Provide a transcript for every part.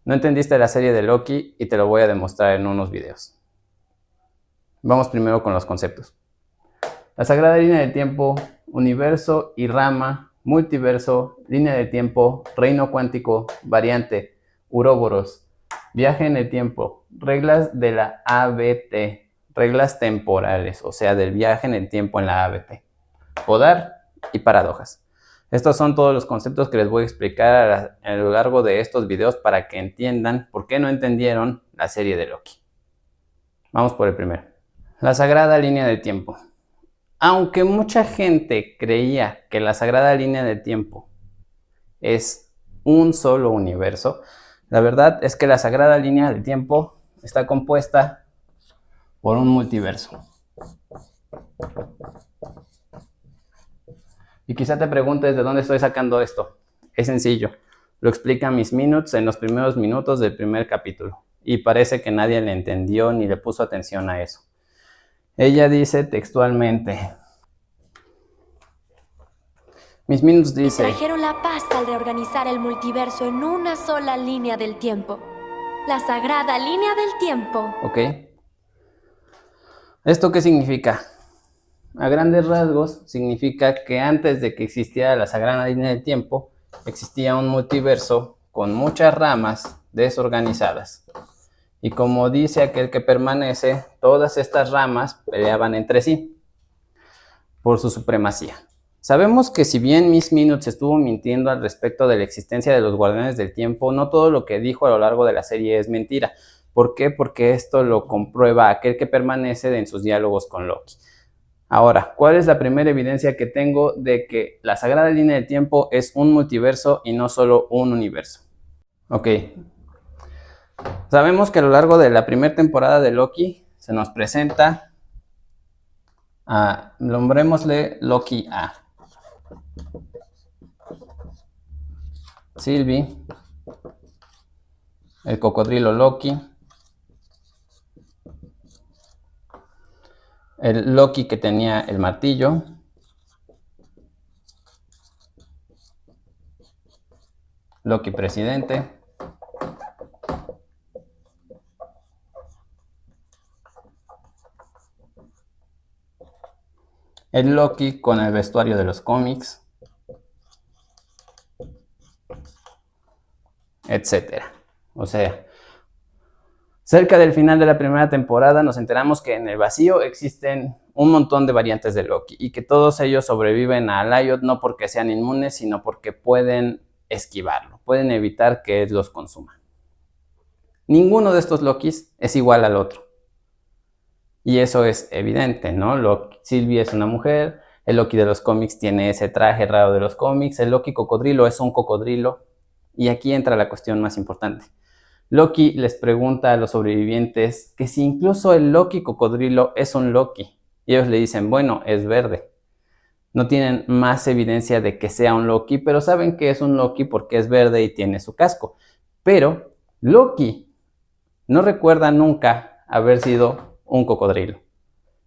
No entendiste la serie de Loki y te lo voy a demostrar en unos videos. Vamos primero con los conceptos. La sagrada línea del tiempo, universo y rama, multiverso, línea de tiempo, reino cuántico, variante, uroboros, viaje en el tiempo, reglas de la ABT, reglas temporales, o sea, del viaje en el tiempo en la ABT, poder y paradojas. Estos son todos los conceptos que les voy a explicar a lo largo de estos videos para que entiendan por qué no entendieron la serie de Loki. Vamos por el primero. La sagrada línea del tiempo. Aunque mucha gente creía que la sagrada línea del tiempo es un solo universo, la verdad es que la sagrada línea del tiempo está compuesta por un multiverso. Y quizá te preguntes de dónde estoy sacando esto. Es sencillo, lo explica Miss Minutes en los primeros minutos del primer capítulo. Y parece que nadie le entendió ni le puso atención a eso. Ella dice textualmente, Miss Minutes dice... Y trajeron la paz al reorganizar el multiverso en una sola línea del tiempo. La sagrada línea del tiempo. Ok. ¿Esto qué significa? A grandes rasgos, significa que antes de que existiera la sagrada línea del tiempo, existía un multiverso con muchas ramas desorganizadas. Y como dice aquel que permanece, todas estas ramas peleaban entre sí por su supremacía. Sabemos que si bien Miss Minutes estuvo mintiendo al respecto de la existencia de los Guardianes del Tiempo, no todo lo que dijo a lo largo de la serie es mentira. ¿Por qué? Porque esto lo comprueba aquel que permanece en sus diálogos con Loki. Ahora, ¿cuál es la primera evidencia que tengo de que la sagrada línea del tiempo es un multiverso y no solo un universo? Ok. Sabemos que a lo largo de la primera temporada de Loki se nos presenta nombrémosle Loki A. Sylvie, el cocodrilo Loki, el Loki que tenía el martillo, Loki presidente, el Loki con el vestuario de los cómics, etcétera. O sea, cerca del final de la primera temporada nos enteramos que en el vacío existen un montón de variantes de Loki y que todos ellos sobreviven a Alioth no porque sean inmunes, sino porque pueden esquivarlo, pueden evitar que él los consuma. Ninguno de estos Lokis es igual al otro. Y eso es evidente, ¿no? Sylvie es una mujer, el Loki de los cómics tiene ese traje raro de los cómics, el Loki cocodrilo es un cocodrilo. Y aquí entra la cuestión más importante. Loki les pregunta a los sobrevivientes que si incluso el Loki cocodrilo es un Loki. Y ellos le dicen, bueno, es verde. No tienen más evidencia de que sea un Loki, pero saben que es un Loki porque es verde y tiene su casco. Pero Loki no recuerda nunca haber sido un cocodrilo.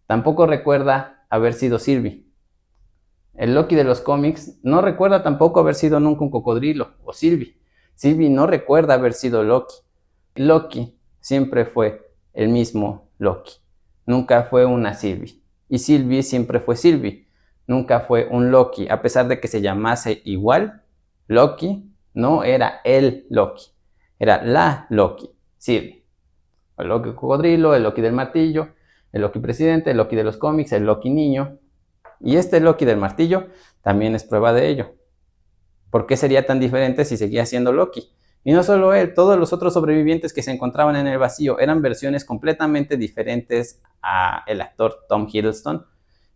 Tampoco recuerda haber sido Sylvie. El Loki de los cómics no recuerda tampoco haber sido nunca un cocodrilo o Sylvie. Sylvie no recuerda haber sido Loki. Loki siempre fue el mismo Loki. Nunca fue una Sylvie. Y Sylvie siempre fue Sylvie. Nunca fue un Loki. A pesar de que se llamase igual, Loki no era el Loki. Era la Loki, Sylvie. El Loki cocodrilo, el Loki del martillo, el Loki presidente, el Loki de los cómics, el Loki niño. Y este Loki del martillo también es prueba de ello. ¿Por qué sería tan diferente si seguía siendo Loki? Y no solo él, todos los otros sobrevivientes que se encontraban en el vacío eran versiones completamente diferentes a el actor Tom Hiddleston.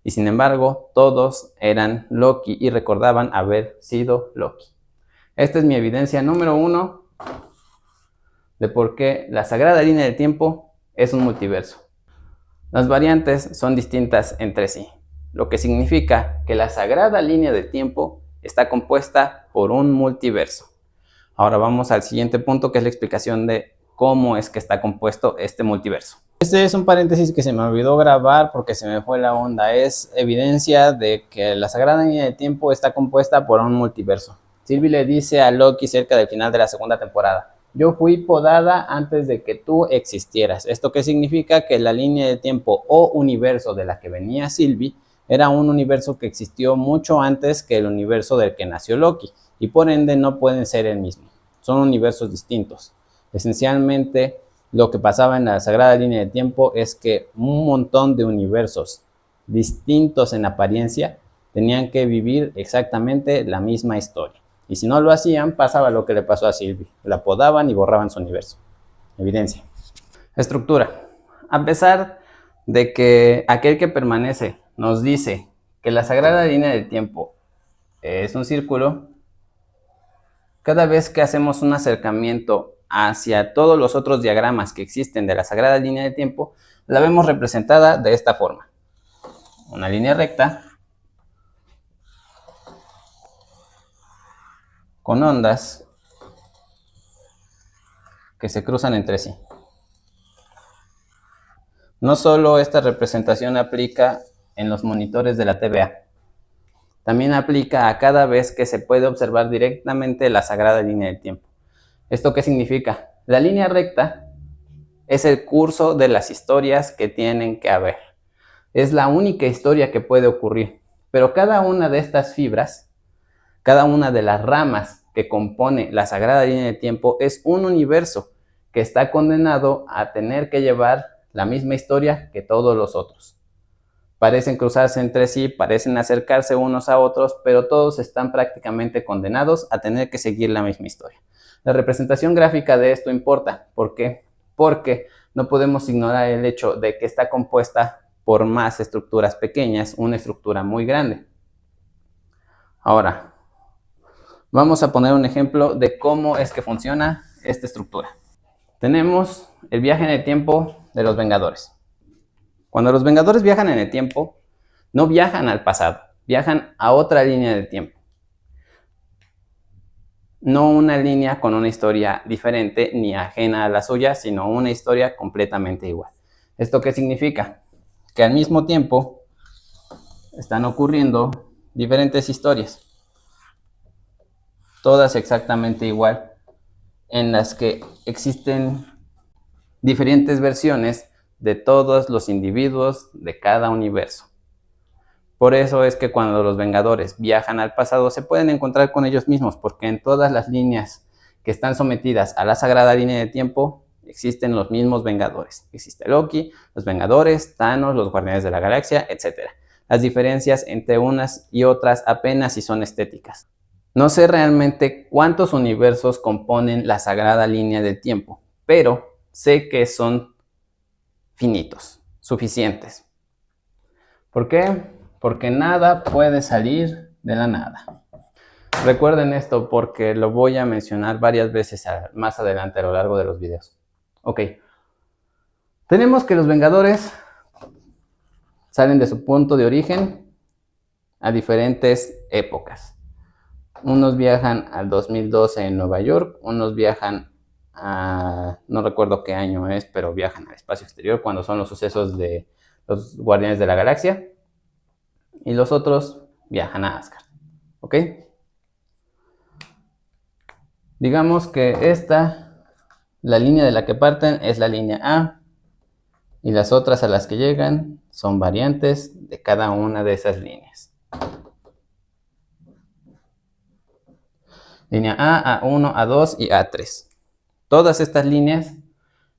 Y sin embargo, todos eran Loki y recordaban haber sido Loki. Esta es mi evidencia número 1 de por qué la sagrada línea del tiempo es un multiverso. Las variantes son distintas entre sí, lo que significa que la sagrada línea del tiempo está compuesta por un multiverso. Ahora vamos al siguiente punto, que es la explicación de cómo es que está compuesto este multiverso. Este es un paréntesis que se me olvidó grabar porque se me fue la onda. Es evidencia de que la sagrada línea del tiempo está compuesta por un multiverso. Sylvie le dice a Loki cerca del final de la segunda temporada, yo fui podada antes de que tú existieras. ¿Esto qué significa? Que la línea de tiempo o universo de la que venía Sylvie era un universo que existió mucho antes que el universo del que nació Loki, y por ende no pueden ser el mismo. Son universos distintos. Esencialmente, lo que pasaba en la sagrada línea de tiempo es que un montón de universos distintos en apariencia tenían que vivir exactamente la misma historia. Y si no lo hacían, pasaba lo que le pasó a Sylvie. La podaban y borraban su universo. Evidencia. Estructura. A pesar de que aquel que permanece nos dice que la sagrada línea del tiempo es un círculo, cada vez que hacemos un acercamiento hacia todos los otros diagramas que existen de la sagrada línea de tiempo, la vemos representada de esta forma. Una línea recta con ondas que se cruzan entre sí. No solo esta representación aplica en los monitores de la TVA, también aplica a cada vez que se puede observar directamente la sagrada línea del tiempo. ¿Esto qué significa? La línea recta es el curso de las historias que tienen que haber. Es la única historia que puede ocurrir, pero cada una de estas fibras, cada una de las ramas que compone la sagrada línea de tiempo es un universo que está condenado a tener que llevar la misma historia que todos los otros. Parecen cruzarse entre sí, parecen acercarse unos a otros, pero todos están prácticamente condenados a tener que seguir la misma historia. La representación gráfica de esto importa. ¿Por qué? Porque no podemos ignorar el hecho de que está compuesta por más estructuras pequeñas, una estructura muy grande. Ahora, vamos a poner un ejemplo de cómo es que funciona esta estructura. Tenemos el viaje en el tiempo de los Vengadores. Cuando los Vengadores viajan en el tiempo, no viajan al pasado, viajan a otra línea de tiempo. No una línea con una historia diferente ni ajena a la suya, sino una historia completamente igual. ¿Esto qué significa? Que al mismo tiempo están ocurriendo diferentes historias, todas exactamente igual, en las que existen diferentes versiones de todos los individuos de cada universo. Por eso es que cuando los Vengadores viajan al pasado se pueden encontrar con ellos mismos, porque en todas las líneas que están sometidas a la sagrada línea de tiempo existen los mismos Vengadores. Existe Loki, los Vengadores, Thanos, los Guardianes de la Galaxia, etc. Las diferencias entre unas y otras apenas si son estéticas. No sé realmente cuántos universos componen la sagrada línea del tiempo, pero sé que son finitos, suficientes. ¿Por qué? Porque nada puede salir de la nada. Recuerden esto porque lo voy a mencionar varias veces más adelante a lo largo de los videos. Ok. Tenemos que los Vengadores salen de su punto de origen a diferentes épocas. Unos viajan al 2012 en Nueva York, unos viajan no recuerdo qué año es, pero viajan al espacio exterior cuando son los sucesos de los Guardianes de la Galaxia, y los otros viajan a Asgard. ¿Ok? Digamos que la línea de la que parten es la línea A, y las otras a las que llegan son variantes de cada una de esas líneas. Línea A, A1, A2 y A3. Todas estas líneas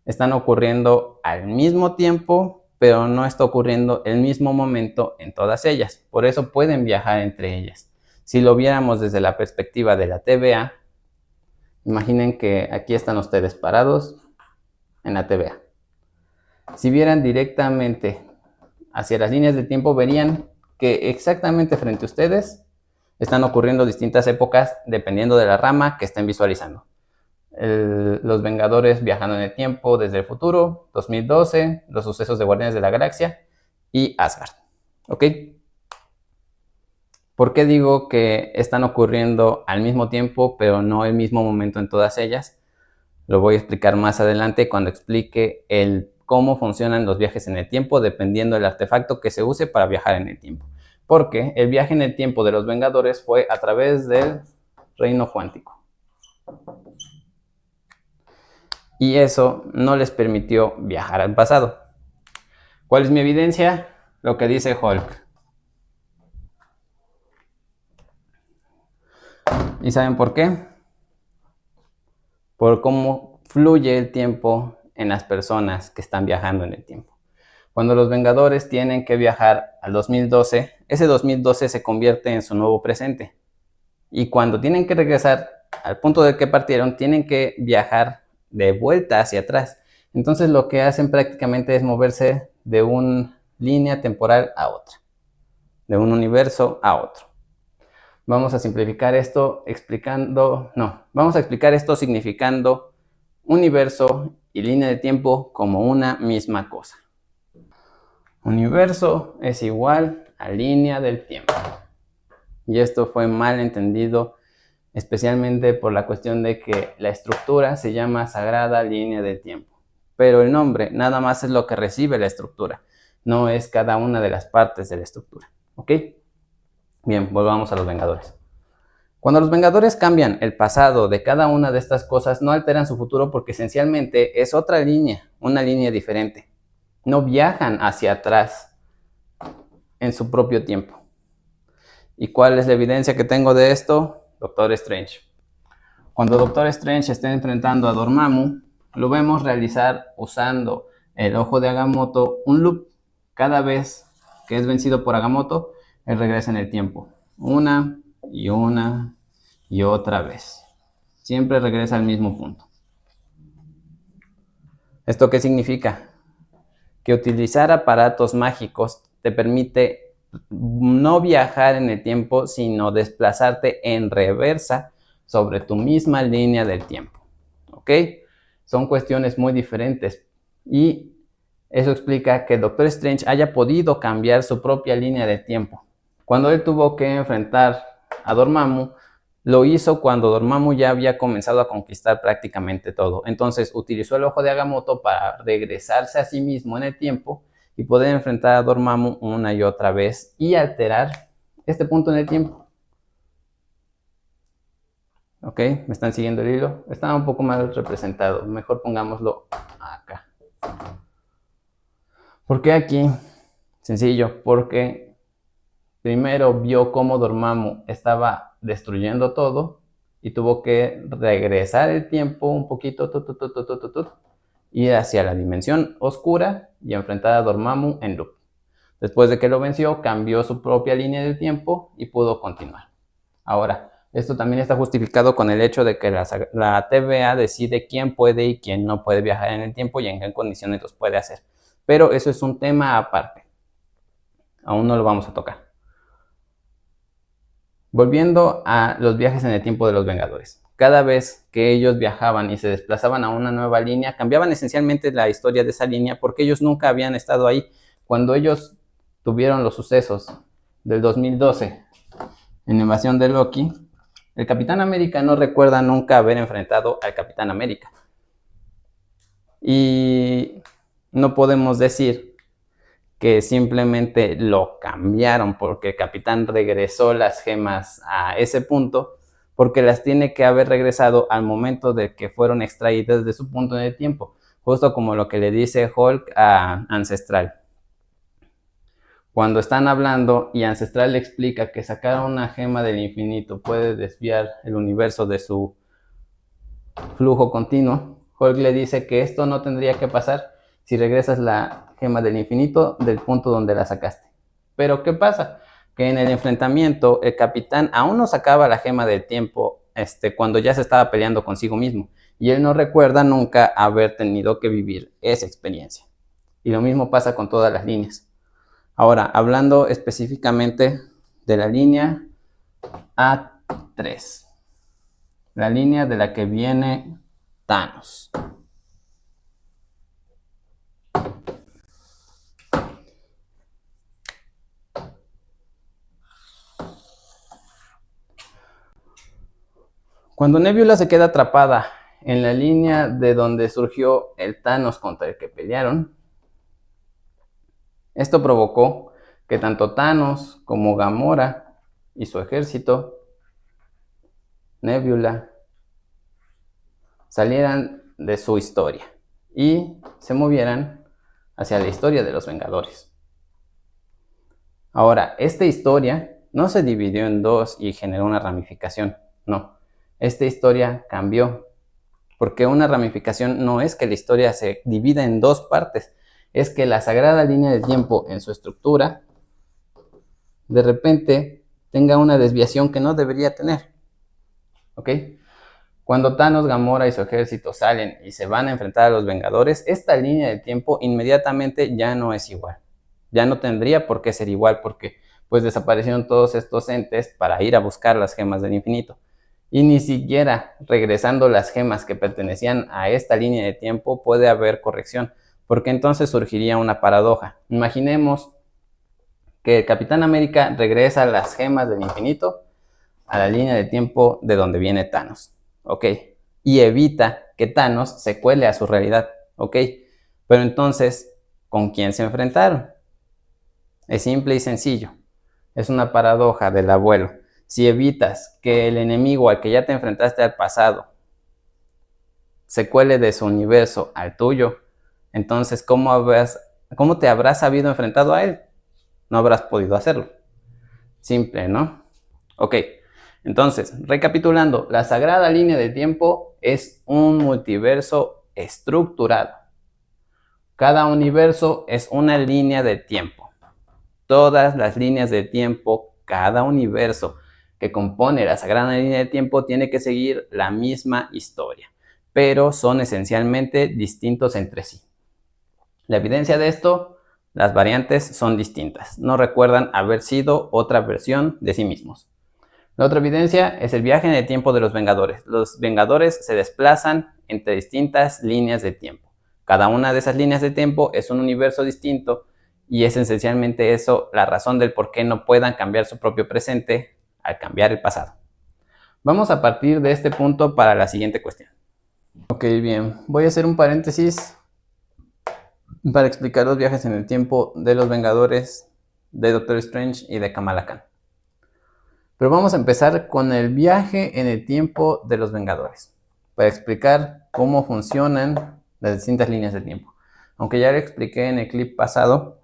están ocurriendo al mismo tiempo, pero no está ocurriendo el mismo momento en todas ellas. Por eso pueden viajar entre ellas. Si lo viéramos desde la perspectiva de la TVA, imaginen que aquí están ustedes parados en la TVA. Si vieran directamente hacia las líneas de tiempo, verían que exactamente frente a ustedes están ocurriendo distintas épocas dependiendo de la rama que estén visualizando. Los Vengadores viajando en el tiempo desde el futuro, 2012, los sucesos de Guardianes de la Galaxia y Asgard. ¿Ok? ¿Por qué digo que están ocurriendo al mismo tiempo, pero no el mismo momento en todas ellas? Lo voy a explicar más adelante cuando explique cómo funcionan los viajes en el tiempo dependiendo del artefacto que se use para viajar en el tiempo. Porque el viaje en el tiempo de los Vengadores fue a través del reino cuántico. y eso no les permitió viajar al pasado. ¿Cuál es mi evidencia? Lo que dice Hulk. ¿Y saben por qué? Por cómo fluye el tiempo en las personas que están viajando en el tiempo. Cuando los Vengadores tienen que viajar al 2012, ese 2012 se convierte en su nuevo presente. Y cuando tienen que regresar al punto del que partieron, tienen que viajar de vuelta hacia atrás. Entonces lo que hacen prácticamente es moverse de una línea temporal a otra, de un universo a otro. Vamos a simplificar esto vamos a explicar esto significando universo y línea de tiempo como una misma cosa. Universo es igual a línea del tiempo. Y esto fue mal entendido, especialmente por la cuestión de que la estructura se llama sagrada línea del tiempo. Pero el nombre nada más es lo que recibe la estructura, no es cada una de las partes de la estructura. ¿Ok? Bien, volvamos a los Vengadores. Cuando los Vengadores cambian el pasado de cada una de estas cosas, no alteran su futuro porque esencialmente es otra línea, una línea diferente. No viajan hacia atrás en su propio tiempo. ¿Y cuál es la evidencia que tengo de esto? Doctor Strange. Cuando Doctor Strange está enfrentando a Dormammu, lo vemos realizar usando el ojo de Agamotto un loop. Cada vez que es vencido por Agamotto, él regresa en el tiempo. Una y otra vez. Siempre regresa al mismo punto. ¿Esto qué significa? Que utilizar aparatos mágicos te permite no viajar en el tiempo, sino desplazarte en reversa sobre tu misma línea del tiempo. ¿Ok? Son cuestiones muy diferentes y eso explica que Doctor Strange haya podido cambiar su propia línea de tiempo. Cuando él tuvo que enfrentar a Dormammu, lo hizo cuando Dormammu ya había comenzado a conquistar prácticamente todo. Entonces utilizó el ojo de Agamotto para regresarse a sí mismo en el tiempo y poder enfrentar a Dormammu una y otra vez y alterar este punto en el tiempo. ¿Ok? ¿Me están siguiendo el hilo? Está un poco mal representado. Mejor pongámoslo acá. ¿Por qué aquí? Sencillo, porque primero vio cómo Dormammu estaba destruyendo todo y tuvo que regresar el tiempo un poquito, ir hacia la dimensión oscura y enfrentar a Dormammu en loop. Después de que lo venció, cambió su propia línea del tiempo y pudo continuar. Ahora, esto también está justificado con el hecho de que la TVA decide quién puede y quién no puede viajar en el tiempo y en qué condiciones los puede hacer. Pero eso es un tema aparte. Aún no lo vamos a tocar. Volviendo a los viajes en el tiempo de los Vengadores. Cada vez que ellos viajaban y se desplazaban a una nueva línea, cambiaban esencialmente la historia de esa línea porque ellos nunca habían estado ahí. Cuando ellos tuvieron los sucesos del 2012 en la invasión de Loki, el Capitán América no recuerda nunca haber enfrentado al Capitán América. Y no podemos decir que simplemente lo cambiaron porque el Capitán regresó las gemas a ese punto, porque las tiene que haber regresado al momento de que fueron extraídas de su punto en el tiempo, justo como lo que le dice Hulk a Ancestral. Cuando están hablando y Ancestral le explica que sacar una gema del infinito puede desviar el universo de su flujo continuo, Hulk le dice que esto no tendría que pasar si regresas la gema del infinito del punto donde la sacaste. Pero ¿qué pasa? Que en el enfrentamiento el Capitán aún no sacaba la gema del tiempo cuando ya se estaba peleando consigo mismo. Y él no recuerda nunca haber tenido que vivir esa experiencia. Y lo mismo pasa con todas las líneas. Ahora, hablando específicamente de la línea A3. La línea de la que viene Thanos. Cuando Nebula se queda atrapada en la línea de donde surgió el Thanos contra el que pelearon, esto provocó que tanto Thanos como Gamora y su ejército, Nebula, salieran de su historia y se movieran hacia la historia de los Vengadores. Ahora, esta historia no se dividió en dos y generó una ramificación, no. Esta historia cambió, porque una ramificación no es que la historia se divida en dos partes, es que la sagrada línea del tiempo en su estructura de repente tenga una desviación que no debería tener. ¿Ok? Cuando Thanos, Gamora y su ejército salen y se van a enfrentar a los Vengadores, esta línea de tiempo inmediatamente ya no es igual. Ya no tendría por qué ser igual porque pues desaparecieron todos estos entes para ir a buscar las gemas del infinito. Y ni siquiera regresando las gemas que pertenecían a esta línea de tiempo puede haber corrección, porque entonces surgiría una paradoja. Imaginemos que el Capitán América regresa las gemas del infinito a la línea de tiempo de donde viene Thanos, ¿ok? Y evita que Thanos se cuele a su realidad, ¿ok? Pero entonces, ¿con quién se enfrentaron? Es simple y sencillo. Es una paradoja del abuelo. Si evitas que el enemigo al que ya te enfrentaste al pasado se cuele de su universo al tuyo, entonces, ¿cómo te habrás sabido enfrentado a él? No habrás podido hacerlo. Simple, ¿no? Ok, entonces, recapitulando, la sagrada línea de tiempo es un multiverso estructurado. Cada universo es una línea de tiempo. Todas las líneas de tiempo, cada universo que compone la sagrada línea de tiempo tiene que seguir la misma historia, pero son esencialmente distintos entre sí. La evidencia de esto, las variantes son distintas, no recuerdan haber sido otra versión de sí mismos. La otra evidencia es el viaje en el tiempo de los Vengadores. Los Vengadores se desplazan entre distintas líneas de tiempo. Cada una de esas líneas de tiempo es un universo distinto y es esencialmente eso la razón del por qué no puedan cambiar su propio presente al cambiar el pasado. Vamos a partir de este punto para la siguiente cuestión. Ok, bien, voy a hacer un paréntesis para explicar los viajes en el tiempo de los Vengadores, de Doctor Strange y de Kamala Khan. Pero vamos a empezar con el viaje en el tiempo de los Vengadores, para explicar cómo funcionan las distintas líneas de tiempo. Aunque ya lo expliqué en el clip pasado,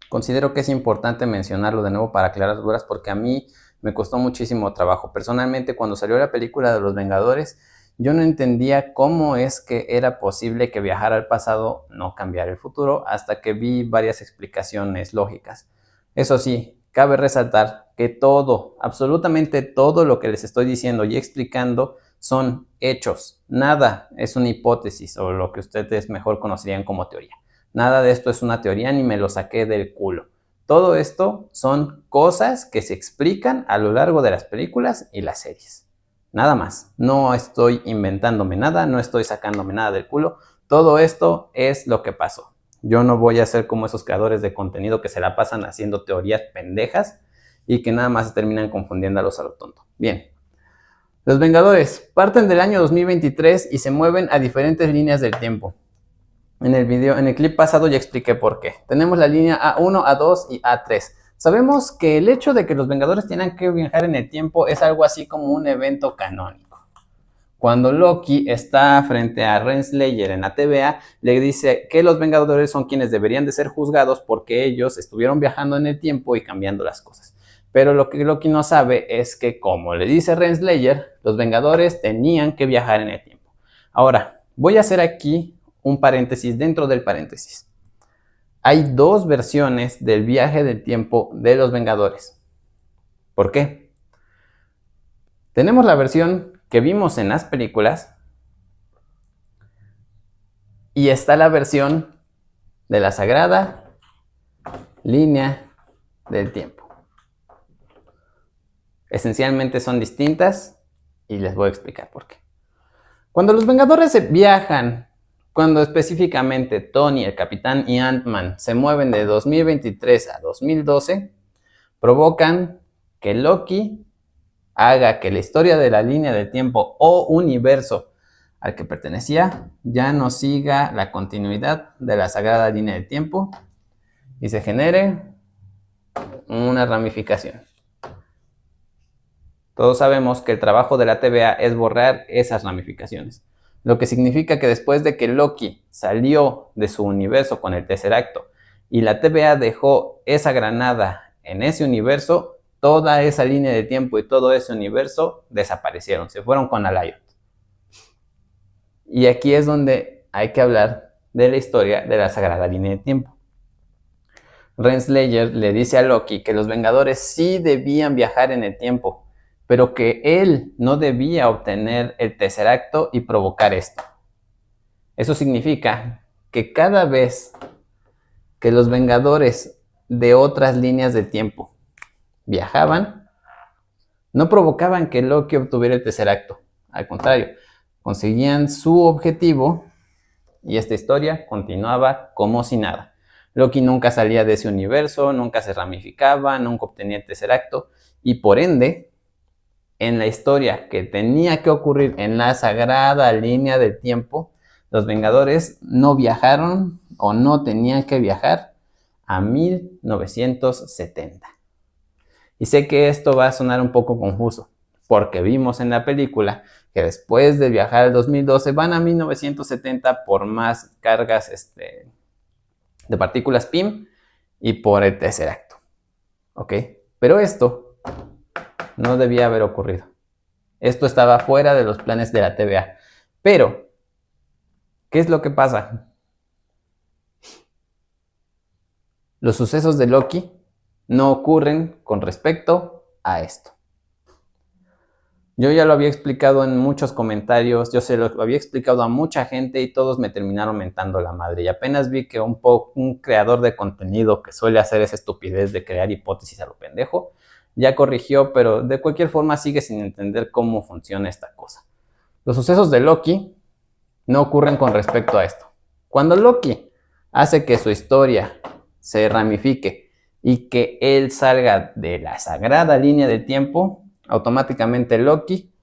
considero que es importante mencionarlo de nuevo para aclarar dudas porque a mí me costó muchísimo trabajo. Personalmente, cuando salió la película de los Vengadores, yo no entendía cómo es que era posible que viajar al pasado no cambiara el futuro hasta que vi varias explicaciones lógicas. Eso sí, cabe resaltar que todo, absolutamente todo lo que les estoy diciendo y explicando son hechos. Nada es una hipótesis o lo que ustedes mejor conocerían como teoría. Nada de esto es una teoría ni me lo saqué del culo. Todo esto son cosas que se explican a lo largo de las películas y las series. Nada más. No estoy inventándome nada, no estoy sacándome nada del culo. Todo esto es lo que pasó. Yo no voy a ser como esos creadores de contenido que se la pasan haciendo teorías pendejas y que nada más se terminan confundiéndolos a lo tonto. Bien. Los Vengadores parten del año 2023 y se mueven a diferentes líneas del tiempo. En el clip pasado ya expliqué por qué. Tenemos la línea A1, A2 y A3. Sabemos que el hecho de que los Vengadores tengan que viajar en el tiempo es algo así como un evento canónico. Cuando Loki está frente a Renslayer en la TVA, le dice que los Vengadores son quienes deberían de ser juzgados porque ellos estuvieron viajando en el tiempo y cambiando las cosas. Pero lo que Loki no sabe es que, como le dice Renslayer, los Vengadores tenían que viajar en el tiempo. Ahora, voy a hacer aquí un paréntesis dentro del paréntesis. Hay dos versiones del viaje del tiempo de los Vengadores. ¿Por qué? Tenemos la versión que vimos en las películas y está la versión de la sagrada línea del tiempo. Esencialmente son distintas y les voy a explicar por qué. Cuando los Vengadores viajan, cuando específicamente Tony, el Capitán y Ant-Man se mueven de 2023 a 2012, provocan que Loki haga que la historia de la línea del tiempo o universo al que pertenecía ya no siga la continuidad de la sagrada línea del tiempo y se genere una ramificación. Todos sabemos que el trabajo de la TVA es borrar esas ramificaciones. lo que significa que después de que Loki salió de su universo con el Tesseracto y la TVA dejó esa granada en ese universo, toda esa línea de tiempo y todo ese universo desaparecieron, se fueron con Alioth. Y aquí es donde hay que hablar de la historia de la sagrada línea de tiempo. Renslayer le dice a Loki que los Vengadores sí debían viajar en el tiempo, pero que él no debía obtener el Tesseracto y provocar esto. Eso significa que cada vez que los Vengadores de otras líneas de tiempo viajaban, no provocaban que Loki obtuviera el Tesseracto. Al contrario, conseguían su objetivo y esta historia continuaba como si nada. Loki nunca salía de ese universo, nunca se ramificaba, nunca obtenía el Tesseracto y por ende, en la historia que tenía que ocurrir en la sagrada línea del tiempo, los Vengadores no viajaron o no tenían que viajar a 1970. Y sé que esto va a sonar un poco confuso, porque vimos en la película que después de viajar al 2012 van a 1970 por más cargas de partículas PIM y por el Tesseracto. ¿Ok? Pero esto no debía haber ocurrido. Esto estaba fuera de los planes de la TVA. Pero, ¿qué es lo que pasa? Los sucesos de Loki no ocurren con respecto a esto. Yo ya lo había explicado en muchos comentarios, yo se lo había explicado a mucha gente y todos me terminaron mentando la madre. Y apenas vi que un creador de contenido que suele hacer esa estupidez de crear hipótesis a lo pendejo, ya corrigió, pero de cualquier forma sigue sin entender cómo funciona esta cosa. Los sucesos de Loki no ocurren con respecto a esto. Cuando Loki hace que su historia se ramifique y que él salga de la sagrada línea del tiempo, automáticamente Loki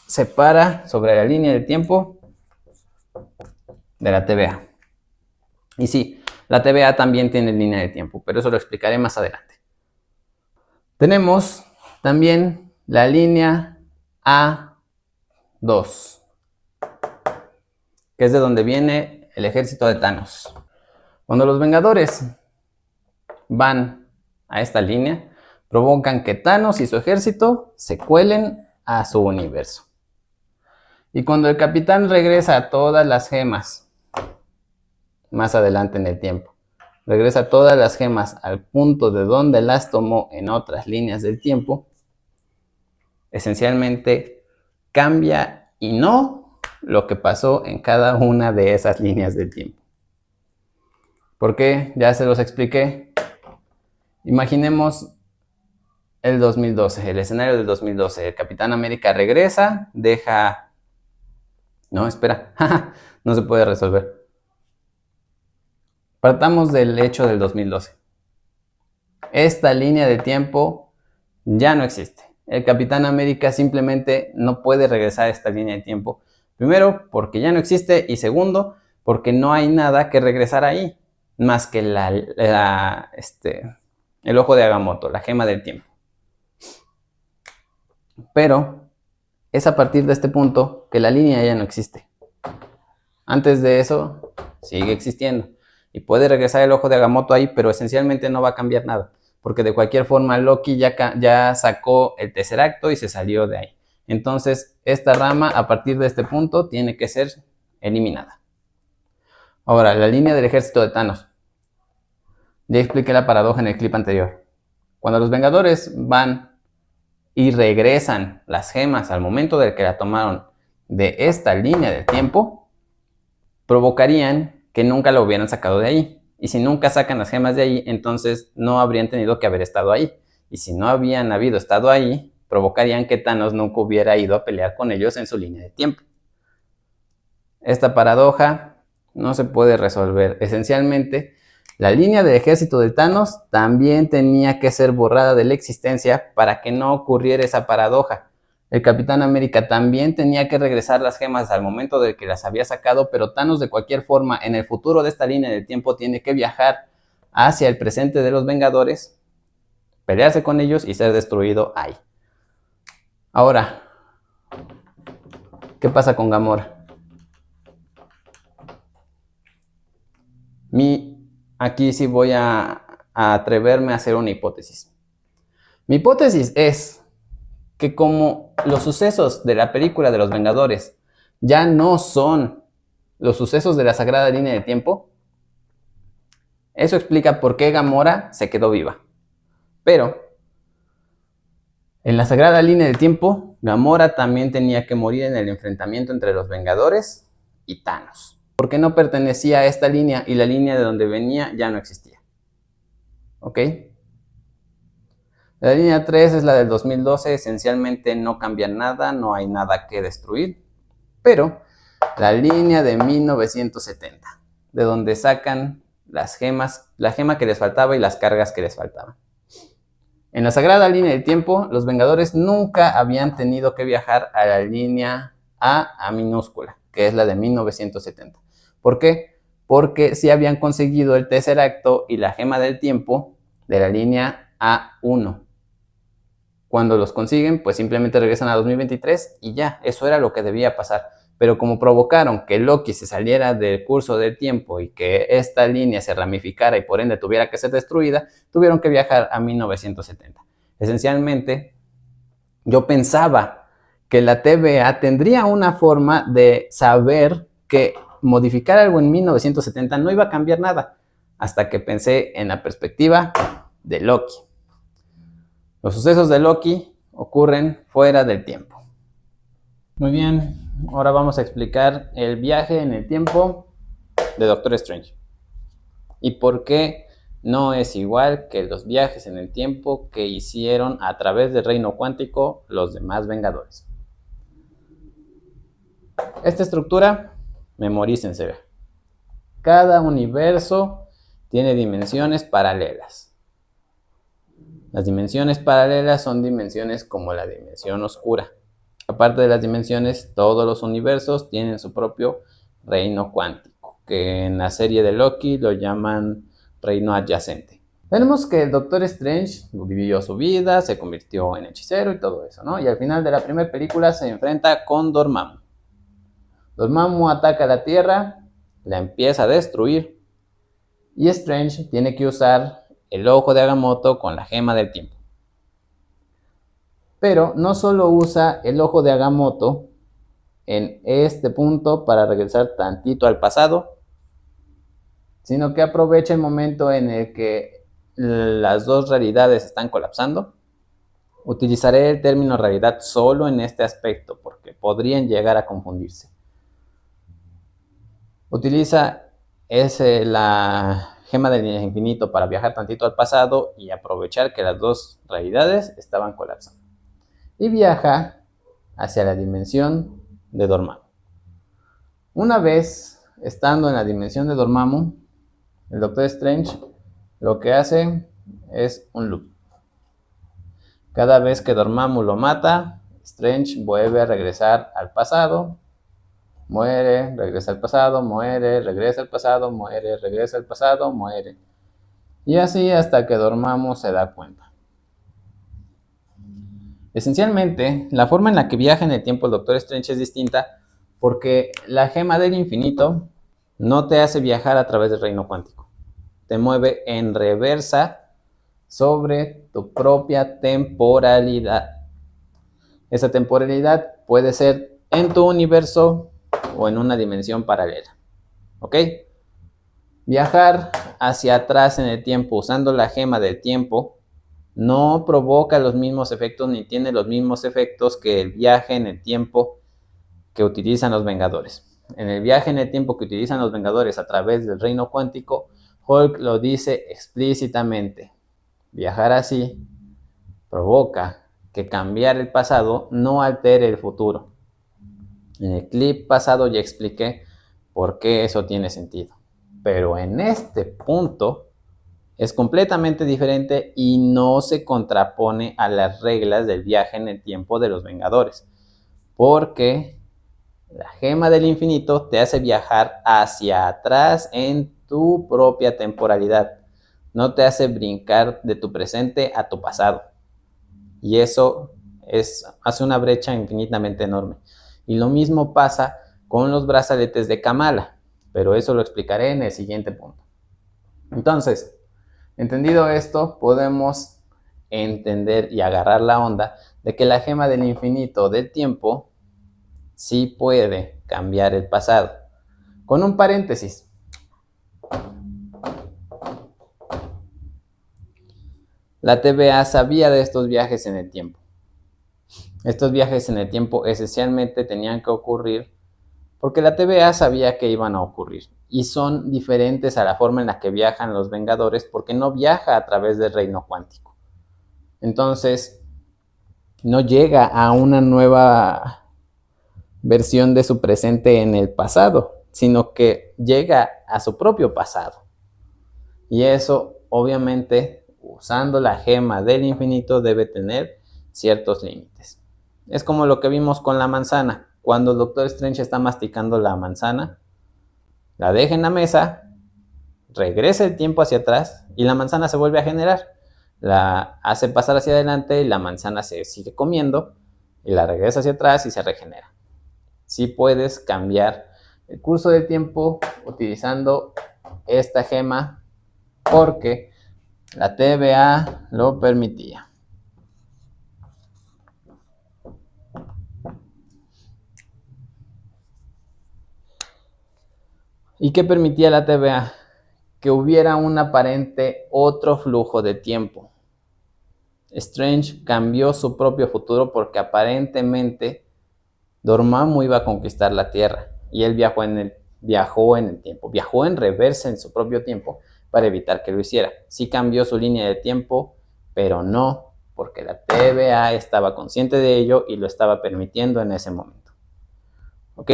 se para sobre la línea del tiempo de la TVA. Y sí, la TVA también tiene línea de tiempo, pero eso lo explicaré más adelante. Tenemos también la línea A2, que es de donde viene el ejército de Thanos. Cuando los Vengadores van a esta línea, provocan que Thanos y su ejército se cuelen a su universo. Y cuando el Capitán regresa todas las gemas, más adelante en el tiempo, regresa todas las gemas al punto de donde las tomó en otras líneas del tiempo, esencialmente cambia y no lo que pasó en cada una de esas líneas del tiempo. ¿Por qué? Ya se los expliqué. Imaginemos el 2012, el escenario del 2012. El Capitán América regresa, deja... No, espera, no se puede resolver. Partamos del hecho del 2012. Esta línea de tiempo ya no existe. El Capitán América simplemente no puede regresar a esta línea de tiempo. Primero, porque ya no existe, y segundo, porque no hay nada que regresar ahí, más que el ojo de Agamotto, la gema del tiempo. Pero es a partir de este punto que la línea ya no existe. Antes de eso, sigue existiendo. Y puede regresar el ojo de Agamotto ahí, pero esencialmente no va a cambiar nada. Porque de cualquier forma Loki ya sacó el Tesseracto y se salió de ahí. Entonces, esta rama a partir de este punto tiene que ser eliminada. Ahora, la línea del ejército de Thanos. Ya expliqué la paradoja en el clip anterior. Cuando los Vengadores van y regresan las gemas al momento del que la tomaron de esta línea del tiempo, provocarían que nunca la hubieran sacado de ahí. Y si nunca sacan las gemas de ahí, entonces no habrían tenido que haber estado ahí. Y si no habían habido estado ahí, provocarían que Thanos nunca hubiera ido a pelear con ellos en su línea de tiempo. Esta paradoja no se puede resolver. Esencialmente, la línea del ejército de Thanos también tenía que ser borrada de la existencia para que no ocurriera esa paradoja. El Capitán América también tenía que regresar las gemas al momento de que las había sacado, pero Thanos de cualquier forma en el futuro de esta línea del tiempo tiene que viajar hacia el presente de los Vengadores, pelearse con ellos y ser destruido ahí. Ahora, ¿Qué pasa con Gamora? Aquí sí voy a atreverme a hacer una hipótesis. Mi hipótesis es que como los sucesos de la película de los Vengadores ya no son los sucesos de la Sagrada Línea de Tiempo, eso explica por qué Gamora se quedó viva. Pero en la Sagrada Línea del Tiempo, Gamora también tenía que morir en el enfrentamiento entre los Vengadores y Thanos, porque no pertenecía a esta línea y la línea de donde venía ya no existía. ¿Ok? La línea 3 es la del 2012, esencialmente no cambia nada, no hay nada que destruir, pero la línea de 1970, de donde sacan las gemas, la gema que les faltaba y las cargas que les faltaban. En la Sagrada Línea del Tiempo, los Vengadores nunca habían tenido que viajar a la línea A minúscula, que es la de 1970. ¿Por qué? Porque sí habían conseguido el Tesseracto y la gema del tiempo de la línea A1. Cuando los consiguen, pues simplemente regresan a 2023 y ya, eso era lo que debía pasar. Pero como provocaron que Loki se saliera del curso del tiempo y que esta línea se ramificara y por ende tuviera que ser destruida, tuvieron que viajar a 1970. Esencialmente, yo pensaba que la TVA tendría una forma de saber que modificar algo en 1970 no iba a cambiar nada, hasta que pensé en la perspectiva de Loki. Los sucesos de Loki ocurren fuera del tiempo. Muy bien, ahora vamos a explicar el viaje en el tiempo de Doctor Strange. Y por qué no es igual que los viajes en el tiempo que hicieron a través del reino cuántico los demás Vengadores. Esta estructura, memorícensela. Cada universo tiene dimensiones paralelas. Las dimensiones paralelas son dimensiones como la dimensión oscura. Aparte de las dimensiones, todos los universos tienen su propio reino cuántico, que en la serie de Loki lo llaman reino adyacente. Tenemos que el Doctor Strange vivió su vida, se convirtió en hechicero y todo eso, ¿no? Y al final de la primera película se enfrenta con Dormammu. Dormammu ataca la Tierra, la empieza a destruir y Strange tiene que usar el ojo de Agamotto con la gema del tiempo. Pero no solo usa el ojo de Agamotto en este punto para regresar tantito al pasado, sino que aprovecha el momento en el que las dos realidades están colapsando. Utilizaré el término realidad solo en este aspecto porque podrían llegar a confundirse. Utiliza la gema del infinito para viajar tantito al pasado y aprovechar que las dos realidades estaban colapsando. Y viaja hacia la dimensión de Dormammu. Una vez estando en la dimensión de Dormammu, el Doctor Strange lo que hace es un loop. Cada vez que Dormammu lo mata, Strange vuelve a regresar al pasado, muere, regresa al pasado, muere, regresa al pasado, muere, regresa al pasado, muere. Y así hasta que Dormammu se da cuenta. Esencialmente, la forma en la que viaja en el tiempo el Doctor Strange es distinta porque la gema del infinito no te hace viajar a través del reino cuántico. Te mueve en reversa sobre tu propia temporalidad. Esa temporalidad puede ser en tu universo o en una dimensión paralela. ¿Ok? Viajar hacia atrás en el tiempo usando la gema del tiempo no provoca los mismos efectos ni tiene los mismos efectos que el viaje en el tiempo que utilizan los Vengadores. En el viaje en el tiempo que utilizan los Vengadores a través del reino cuántico, Hulk lo dice explícitamente. Viajar así provoca que cambiar el pasado no altere el futuro. En el clip pasado ya expliqué por qué eso tiene sentido. Pero en este punto es completamente diferente y no se contrapone a las reglas del viaje en el tiempo de los Vengadores. Porque la gema del infinito te hace viajar hacia atrás en tu propia temporalidad. No te hace brincar de tu presente a tu pasado. Y eso hace una brecha infinitamente enorme. Y lo mismo pasa con los brazaletes de Kamala, pero eso lo explicaré en el siguiente punto. Entonces, entendido esto, podemos entender y agarrar la onda de que la gema del infinito del tiempo sí puede cambiar el pasado. Con un paréntesis. La TVA sabía de estos viajes en el tiempo. Estos viajes en el tiempo esencialmente tenían que ocurrir porque la TVA sabía que iban a ocurrir. Y son diferentes a la forma en la que viajan los Vengadores porque no viaja a través del reino cuántico. Entonces, no llega a una nueva versión de su presente en el pasado, sino que llega a su propio pasado. Y eso, obviamente, usando la gema del infinito, debe tener ciertos límites. Es como lo que vimos con la manzana. Cuando el Doctor Strange está masticando la manzana, la deja en la mesa, regresa el tiempo hacia atrás y la manzana se vuelve a generar. La hace pasar hacia adelante y la manzana se sigue comiendo y la regresa hacia atrás y se regenera. Sí puedes cambiar el curso del tiempo utilizando esta gema porque la TVA lo permitía. ¿Y qué permitía la TVA? Que hubiera un aparente otro flujo de tiempo. Strange cambió su propio futuro porque aparentemente Dormammu iba a conquistar la Tierra y él viajó en el tiempo, viajó en reversa en su propio tiempo para evitar que lo hiciera. Sí cambió su línea de tiempo, pero no porque la TVA estaba consciente de ello y lo estaba permitiendo en ese momento. ¿Ok?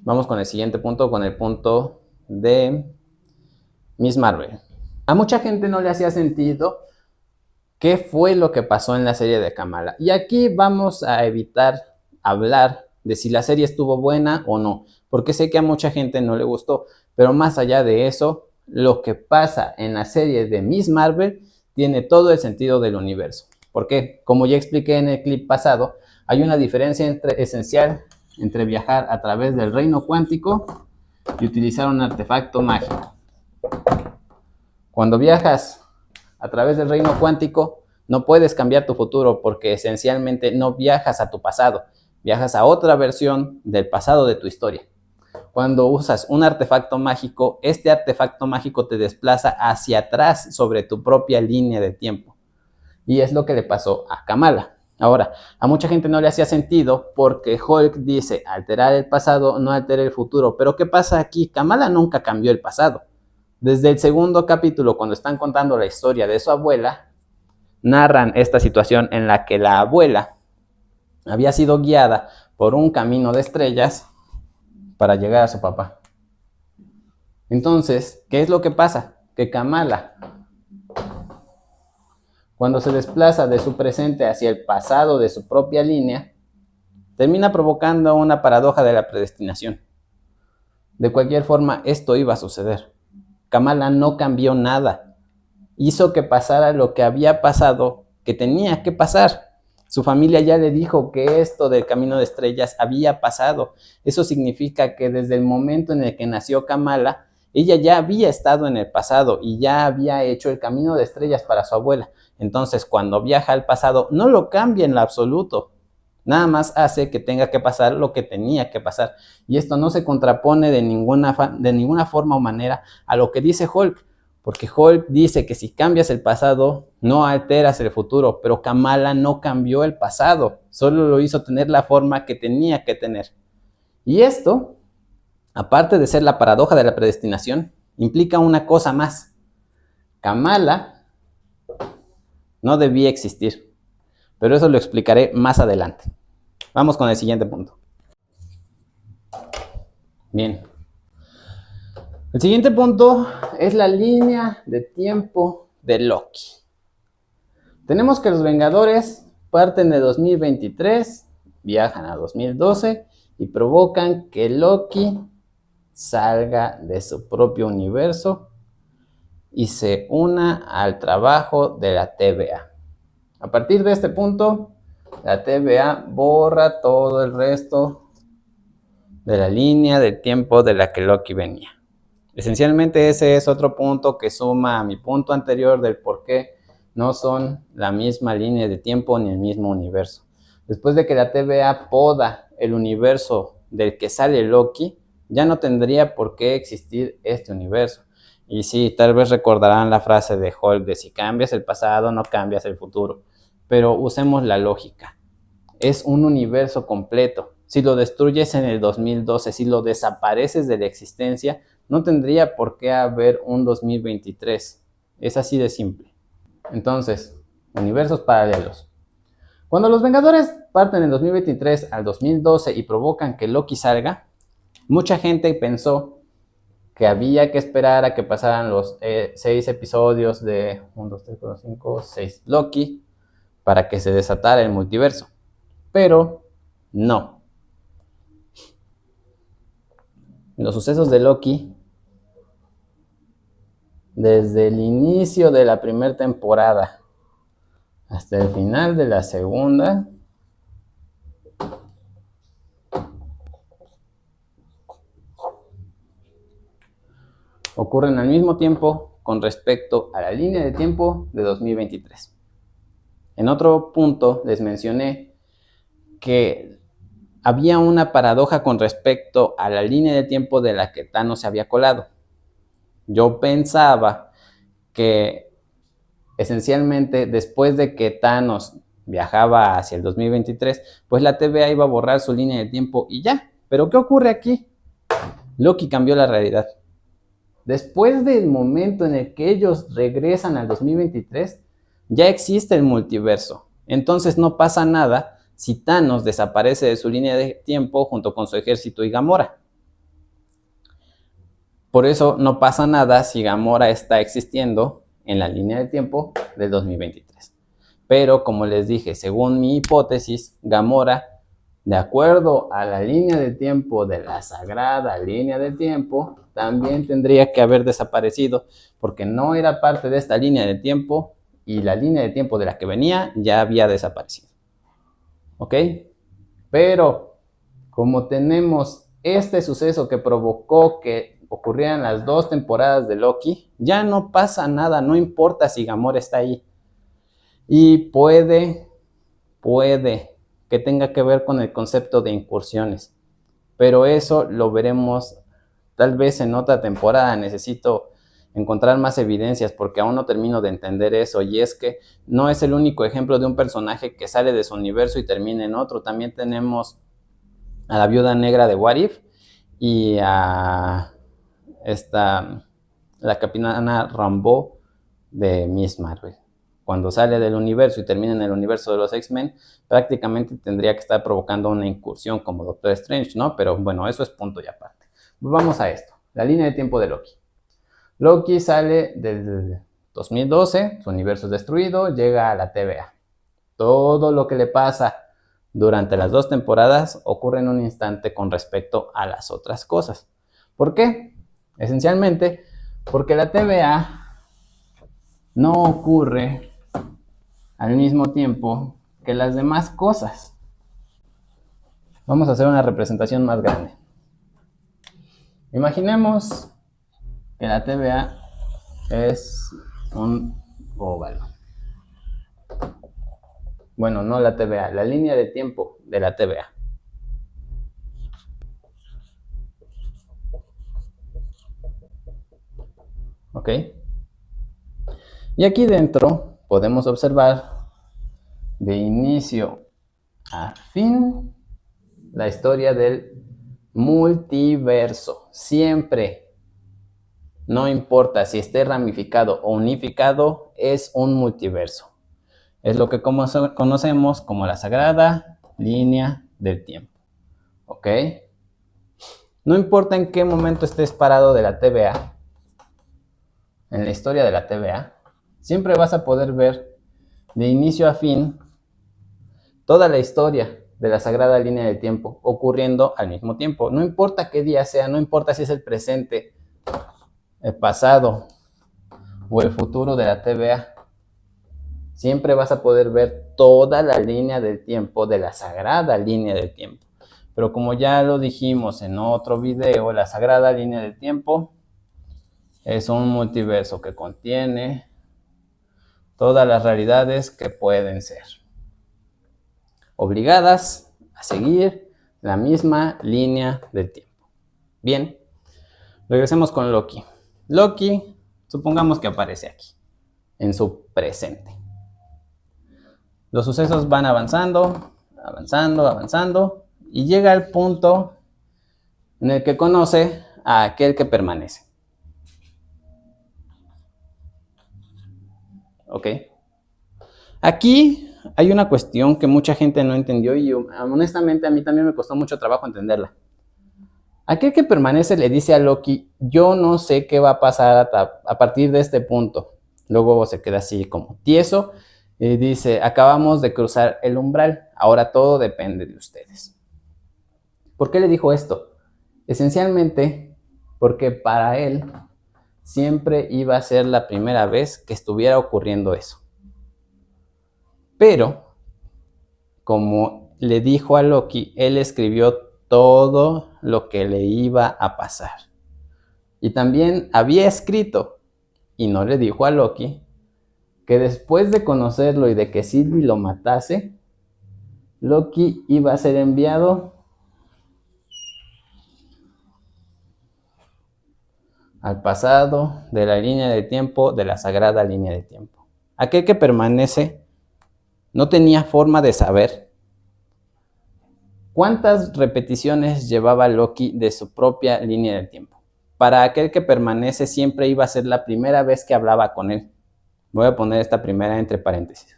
Vamos con el siguiente punto, con el punto de Miss Marvel. A mucha gente no le hacía sentido qué fue lo que pasó en la serie de Kamala. Y aquí vamos a evitar hablar de si la serie estuvo buena o no, porque sé que a mucha gente no le gustó. Pero más allá de eso, lo que pasa en la serie de Miss Marvel tiene todo el sentido del universo. ¿Por qué? Como ya expliqué en el clip pasado, hay una diferencia esencial entre viajar a través del reino cuántico y utilizar un artefacto mágico. Cuando viajas a través del reino cuántico, no puedes cambiar tu futuro porque esencialmente no viajas a tu pasado, viajas a otra versión del pasado de tu historia. Cuando usas un artefacto mágico, este artefacto mágico te desplaza hacia atrás sobre tu propia línea de tiempo. Y es lo que le pasó a Kamala. Ahora, a mucha gente no le hacía sentido porque Hulk dice, alterar el pasado no altera el futuro. Pero ¿qué pasa aquí? Kamala nunca cambió el pasado. Desde el segundo capítulo, cuando están contando la historia de su abuela, narran esta situación en la que la abuela había sido guiada por un camino de estrellas para llegar a su papá. Entonces, ¿qué es lo que pasa? Que Kamala, cuando se desplaza de su presente hacia el pasado de su propia línea, termina provocando una paradoja de la predestinación. De cualquier forma, esto iba a suceder. Kamala no cambió nada. Hizo que pasara lo que había pasado, que tenía que pasar. Su familia ya le dijo que esto del camino de estrellas había pasado. Eso significa que desde el momento en el que nació Kamala, ella ya había estado en el pasado y ya había hecho el camino de estrellas para su abuela. Entonces, cuando viaja al pasado, no lo cambia en lo absoluto. Nada más hace que tenga que pasar lo que tenía que pasar. Y esto no se contrapone de ninguna forma o manera a lo que dice Hulk. Porque Hulk dice que si cambias el pasado, no alteras el futuro. Pero Kamala no cambió el pasado. Solo lo hizo tener la forma que tenía que tener. Y esto, aparte de ser la paradoja de la predestinación, implica una cosa más. Kamala no debía existir. Pero eso lo explicaré más adelante. Vamos con el siguiente punto. Bien. El siguiente punto es la línea de tiempo de Loki. Tenemos que los Vengadores parten de 2023, viajan a 2012 y provocan que Loki salga de su propio universo y se una al trabajo de la TVA. A partir de este punto, la TVA borra todo el resto de la línea del tiempo de la que Loki venía. Esencialmente ese es otro punto que suma a mi punto anterior del por qué no son la misma línea de tiempo ni el mismo universo. Después de que la TVA poda el universo del que sale Loki, ya no tendría por qué existir este universo. Y sí, tal vez recordarán la frase de Hulk de si cambias el pasado, no cambias el futuro. Pero usemos la lógica. Es un universo completo. Si lo destruyes en el 2012, si lo desapareces de la existencia, no tendría por qué haber un 2023. Es así de simple. Entonces, universos paralelos. Cuando los Vengadores parten en 2023 al 2012 y provocan que Loki salga, mucha gente pensó que había que esperar a que pasaran los 6 episodios de 1, 2, 3, 4, 5, 6 Loki para que se desatara el multiverso. Pero no. Los sucesos de Loki, desde el inicio de la primera temporada hasta el final de la segunda, ocurren al mismo tiempo con respecto a la línea de tiempo de 2023. En otro punto les mencioné que había una paradoja con respecto a la línea de tiempo de la que Thanos se había colado. Yo pensaba que esencialmente después de que Thanos viajaba hacia el 2023, pues la TVA iba a borrar su línea de tiempo y ya. Pero ¿qué ocurre aquí? Loki cambió la realidad. Después del momento en el que ellos regresan al 2023, ya existe el multiverso. Entonces no pasa nada si Thanos desaparece de su línea de tiempo junto con su ejército y Gamora. Por eso no pasa nada si Gamora está existiendo en la línea de tiempo del 2023. Pero como les dije, según mi hipótesis, Gamora, de acuerdo a la línea de tiempo de la sagrada línea de tiempo, también tendría que haber desaparecido porque no era parte de esta línea de tiempo y la línea de tiempo de la que venía ya había desaparecido. ¿Ok? Pero como tenemos este suceso que provocó que ocurrieran las 2 temporadas de Loki, ya no pasa nada, no importa si Gamora está ahí. Y puede que tenga que ver con el concepto de incursiones, pero eso lo veremos tal vez en otra temporada. Necesito encontrar más evidencias porque aún no termino de entender eso, y es que no es el único ejemplo de un personaje que sale de su universo y termina en otro. También tenemos a la Viuda Negra de What If y a la Capitana Rambeau de Miss Marvel. Cuando sale del universo y termina en el universo de los X-Men, prácticamente tendría que estar provocando una incursión como Doctor Strange, ¿no? Pero bueno, eso es punto y aparte. Vamos a esto, la línea de tiempo de Loki. Loki sale del 2012, su universo es destruido, llega a la TVA. Todo lo que le pasa durante las 2 temporadas ocurre en un instante con respecto a las otras cosas. ¿Por qué? Esencialmente porque la TVA no ocurre al mismo tiempo que las demás cosas. Vamos a hacer una representación más grande. Imaginemos que la TVA es un óvalo. Bueno, no la TVA, la línea de tiempo de la TVA. ¿Ok? Y aquí dentro podemos observar de inicio a fin la historia del multiverso. Siempre, no importa si esté ramificado o unificado, es un multiverso. Es lo que conocemos como la sagrada línea del tiempo. ¿Ok? No importa en qué momento estés parado de la TVA, en la historia de la TVA, siempre vas a poder ver de inicio a fin toda la historia de la sagrada línea del tiempo ocurriendo al mismo tiempo. No importa qué día sea, no importa si es el presente, el pasado o el futuro de la TVA, siempre vas a poder ver toda la línea del tiempo de la sagrada línea del tiempo. Pero como ya lo dijimos en otro video, la sagrada línea del tiempo es un multiverso que contiene todas las realidades que pueden ser obligadas a seguir la misma línea del tiempo. Bien, regresemos con Loki. Loki, supongamos que aparece aquí, en su presente. Los sucesos van avanzando, y llega al punto en el que conoce a aquel que permanece. ¿Ok? Aquí hay una cuestión que mucha gente no entendió y honestamente a mí también me costó mucho trabajo entenderla. Aquel que permanece le dice a Loki, yo no sé qué va a pasar a partir de este punto. Luego se queda así como tieso y dice, acabamos de cruzar el umbral, ahora todo depende de ustedes. ¿Por qué le dijo esto? Esencialmente porque para él siempre iba a ser la primera vez que estuviera ocurriendo eso. Pero, como le dijo a Loki, él escribió todo lo que le iba a pasar. Y también había escrito, y no le dijo a Loki, que después de conocerlo y de que Sylvie lo matase, Loki iba a ser enviado al pasado de la línea del tiempo, de la sagrada línea del tiempo. Aquel que permanece no tenía forma de saber cuántas repeticiones llevaba Loki de su propia línea del tiempo. Para aquel que permanece siempre iba a ser la primera vez que hablaba con él. Voy a poner esta primera entre paréntesis.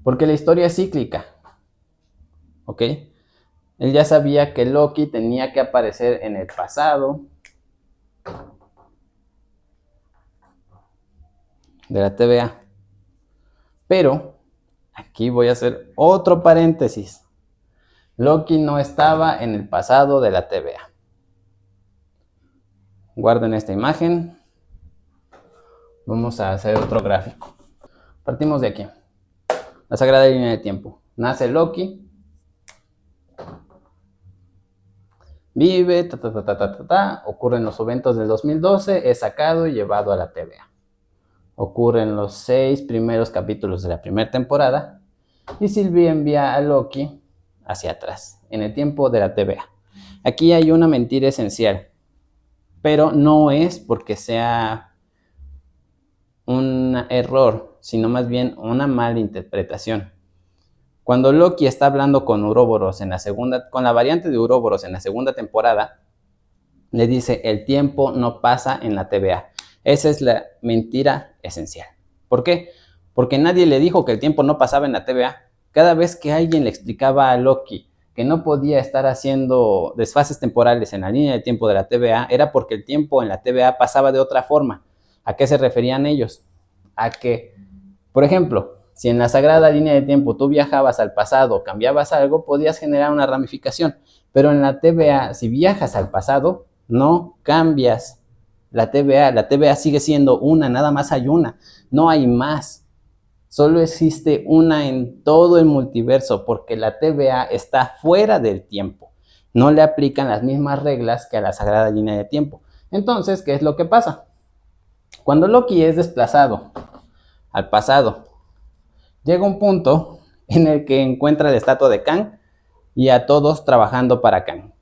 Porque la historia es cíclica. ¿Ok? Él ya sabía que Loki tenía que aparecer en el pasado de la TVA. Pero aquí voy a hacer otro paréntesis. Loki no estaba en el pasado de la TVA. Guarden esta imagen. Vamos a hacer otro gráfico. Partimos de aquí. La sagrada línea de tiempo. Nace Loki. Vive, ocurren los eventos del 2012, es sacado y llevado a la TVA. Ocurren los 6 primeros capítulos de la primera temporada y Sylvie envía a Loki hacia atrás, en el tiempo de la TVA. Aquí hay una mentira esencial, pero no es porque sea un error, sino más bien una mala interpretación. Cuando Loki está hablando con Uroboros con la variante de Uroboros en la segunda temporada, le dice, el tiempo no pasa en la TVA. Esa es la mentira esencial. ¿Por qué? Porque nadie le dijo que el tiempo no pasaba en la TVA. Cada vez que alguien le explicaba a Loki que no podía estar haciendo desfases temporales en la línea de tiempo de la TVA, era porque el tiempo en la TVA pasaba de otra forma. ¿A qué se referían ellos? A que, por ejemplo, si en la sagrada línea de tiempo tú viajabas al pasado, cambiabas algo, podías generar una ramificación. Pero en la TVA, si viajas al pasado, no cambias la TVA. La TVA sigue siendo una, nada más hay una. No hay más. Solo existe una en todo el multiverso porque la TVA está fuera del tiempo. No le aplican las mismas reglas que a la sagrada línea de tiempo. Entonces, ¿qué es lo que pasa? Cuando Loki es desplazado al pasado, llega un punto en el que encuentra la estatua de Kang y a todos trabajando para Kang.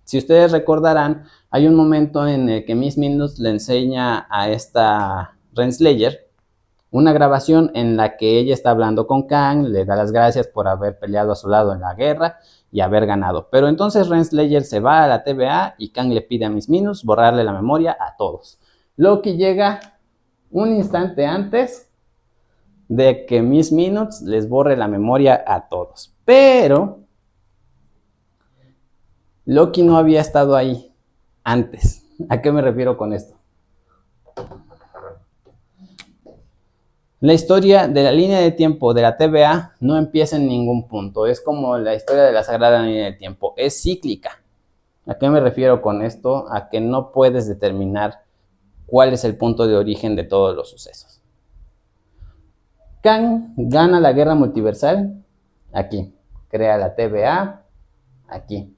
Si ustedes recordarán, hay un momento en el que Miss Minutes le enseña a esta Renslayer una grabación en la que ella está hablando con Kang, le da las gracias por haber peleado a su lado en la guerra y haber ganado. Pero entonces Renslayer se va a la TVA y Kang le pide a Miss Minutes borrarle la memoria a todos. Loki llega un instante antes de que Miss Minutes les borre la memoria a todos. Pero Loki no había estado ahí antes. ¿A qué me refiero con esto? La historia de la línea de tiempo de la TVA no empieza en ningún punto. Es como la historia de la sagrada línea de tiempo. Es cíclica. ¿A qué me refiero con esto? A que no puedes determinar cuál es el punto de origen de todos los sucesos. Kang gana la guerra multiversal aquí. Crea la TVA. aquí.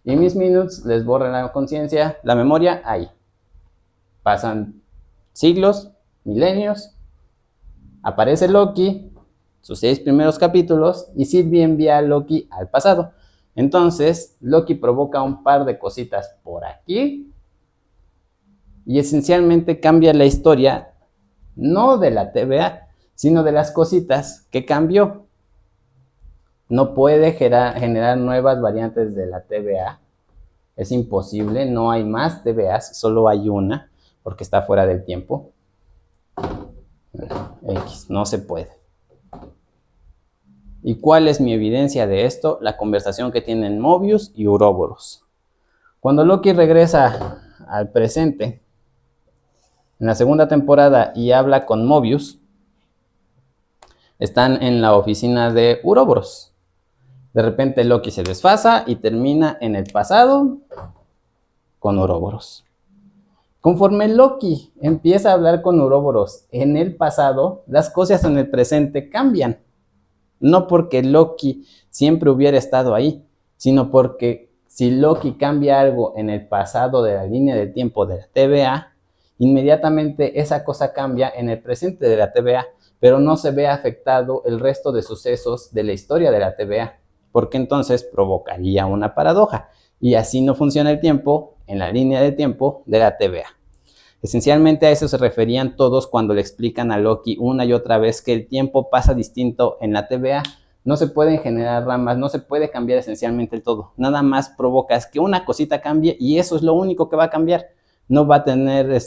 Y mis Minutes les borra la conciencia, la memoria, ahí. Pasan siglos, milenios, aparece Loki, sus 6 primeros capítulos, y Sylvie envía a Loki al pasado. Entonces, Loki provoca un par de cositas por aquí, y esencialmente cambia la historia, no de la TVA, sino de las cositas que cambió. No puede generar nuevas variantes de la TVA. Es imposible, no hay más TVAs, solo hay una, porque está fuera del tiempo. X, no se puede. ¿Y cuál es mi evidencia de esto? La conversación que tienen Mobius y Ouroboros. Cuando Loki regresa al presente, en la segunda temporada, y habla con Mobius, están en la oficina de Ouroboros. De repente Loki se desfasa y termina en el pasado con Ouroboros. Conforme Loki empieza a hablar con Ouroboros en el pasado, las cosas en el presente cambian. No porque Loki siempre hubiera estado ahí, sino porque si Loki cambia algo en el pasado de la línea de tiempo de la TVA, inmediatamente esa cosa cambia en el presente de la TVA, pero no se ve afectado el resto de sucesos de la historia de la TVA, porque entonces provocaría una paradoja, y así no funciona el tiempo en la línea de tiempo de la TVA. Esencialmente a eso se referían todos cuando le explican a Loki una y otra vez que el tiempo pasa distinto en la TVA. No se pueden generar ramas, no se puede cambiar esencialmente el todo. Nada más provocas que una cosita cambie y eso es lo único que va a cambiar. No va a tener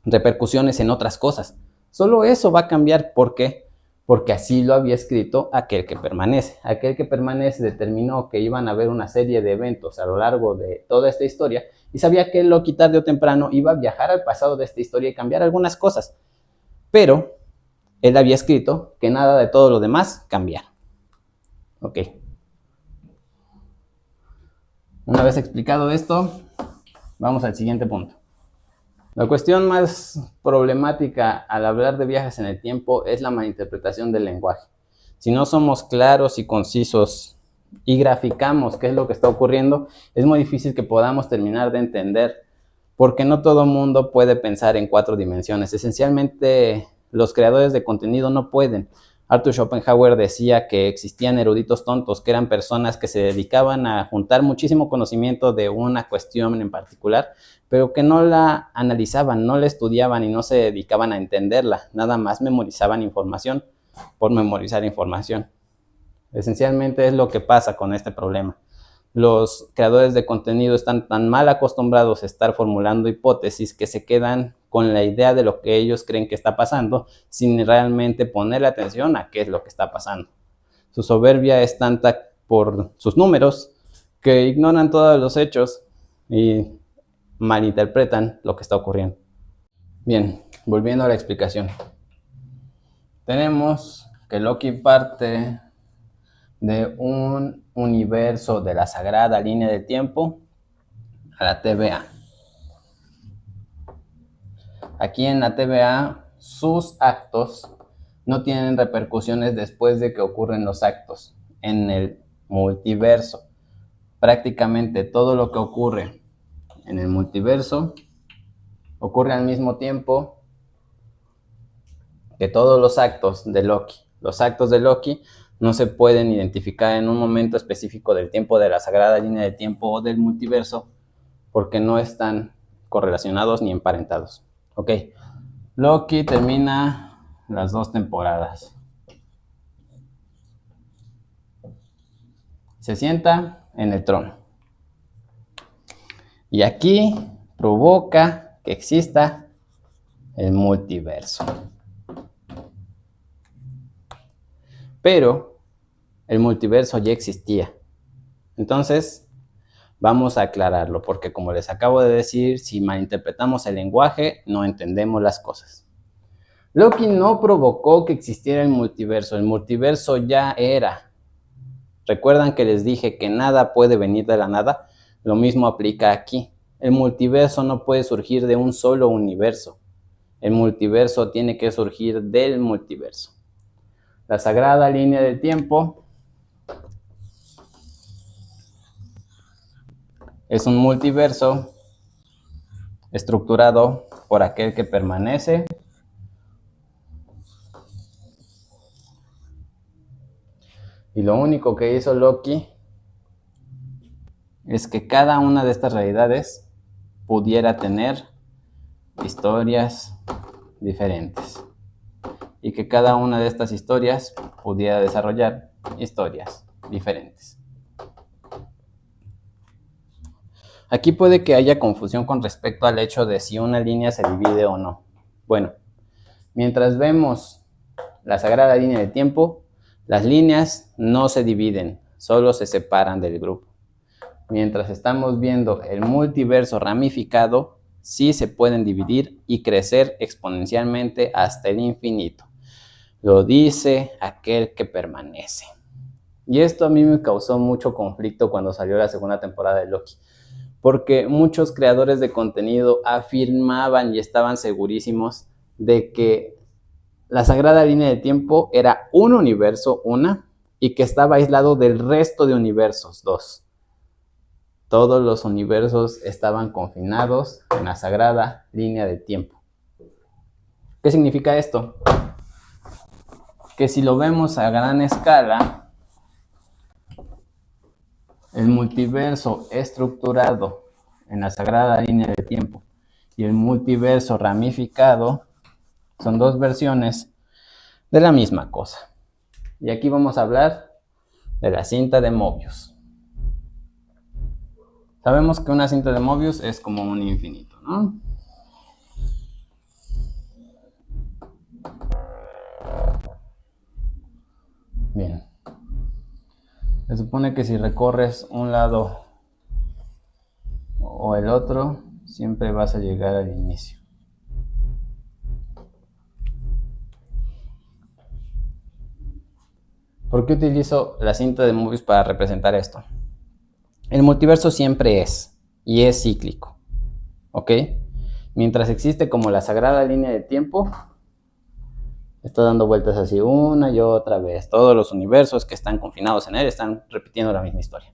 repercusiones en otras cosas. Solo eso va a cambiar. ¿Por qué? Porque así lo había escrito aquel que permanece. Aquel que permanece determinó que iban a haber una serie de eventos a lo largo de toda esta historia y sabía que Loki tarde o temprano iba a viajar al pasado de esta historia y cambiar algunas cosas. Pero él había escrito que nada de todo lo demás cambiara. Ok. Una vez explicado esto, vamos al siguiente punto. La cuestión más problemática al hablar de viajes en el tiempo es la malinterpretación del lenguaje. Si no somos claros y concisos y graficamos qué es lo que está ocurriendo, es muy difícil que podamos terminar de entender, porque no todo mundo puede pensar en 4 dimensiones. Esencialmente, los creadores de contenido no pueden. Arthur Schopenhauer decía que existían eruditos tontos, que eran personas que se dedicaban a juntar muchísimo conocimiento de una cuestión en particular, pero que no la analizaban, no la estudiaban y no se dedicaban a entenderla, nada más memorizaban información por memorizar información. Esencialmente es lo que pasa con este problema. Los creadores de contenido están tan mal acostumbrados a estar formulando hipótesis que se quedan con la idea de lo que ellos creen que está pasando sin realmente ponerle atención a qué es lo que está pasando. Su soberbia es tanta por sus números que ignoran todos los hechos y malinterpretan lo que está ocurriendo. Bien, volviendo a la explicación. Tenemos que Loki parte de un universo de la sagrada línea de tiempo a la TVA. Aquí en la TVA, sus actos no tienen repercusiones después de que ocurren los actos en el multiverso. Prácticamente todo lo que ocurre en el multiverso ocurre al mismo tiempo que todos los actos de Loki. Los actos de Loki no se pueden identificar en un momento específico del tiempo de la sagrada línea de tiempo o del multiverso porque no están correlacionados ni emparentados. Ok, Loki termina las 2 temporadas. Se sienta en el trono. Y aquí provoca que exista el multiverso. Pero el multiverso ya existía. Entonces, vamos a aclararlo, porque como les acabo de decir, si malinterpretamos el lenguaje, no entendemos las cosas. Loki no provocó que existiera el multiverso ya era. ¿Recuerdan que les dije que nada puede venir de la nada? Lo mismo aplica aquí. El multiverso no puede surgir de un solo universo. El multiverso tiene que surgir del multiverso. La sagrada línea del tiempo Es un multiverso estructurado por aquel que permanece. Y lo único que hizo Loki es que cada una de estas realidades pudiera tener historias diferentes. Y que cada una de estas historias pudiera desarrollar historias diferentes. Aquí puede que haya confusión con respecto al hecho de si una línea se divide o no. Bueno, mientras vemos la sagrada línea de tiempo, las líneas no se dividen, solo se separan del grupo. Mientras estamos viendo el multiverso ramificado, sí se pueden dividir y crecer exponencialmente hasta el infinito. Lo dice aquel que permanece. Y esto a mí me causó mucho conflicto cuando salió la segunda temporada de Loki, porque muchos creadores de contenido afirmaban y estaban segurísimos de que la sagrada línea de tiempo era un universo, y que estaba aislado del resto de universos, 2. Todos los universos estaban confinados en la sagrada línea de tiempo. ¿Qué significa esto? Que si lo vemos a gran escala, el multiverso estructurado en la sagrada línea de tiempo y el multiverso ramificado son 2 versiones de la misma cosa. Y aquí vamos a hablar de la cinta de Mobius. Sabemos que una cinta de Mobius es como un infinito, ¿no? Bien. Se supone que si recorres un lado o el otro, siempre vas a llegar al inicio. ¿Por qué utilizo la cinta de Mobius para representar esto? El multiverso siempre es, y es cíclico, ¿ok? Mientras existe como la sagrada línea de tiempo, está dando vueltas así una y otra vez. Todos los universos que están confinados en él están repitiendo la misma historia.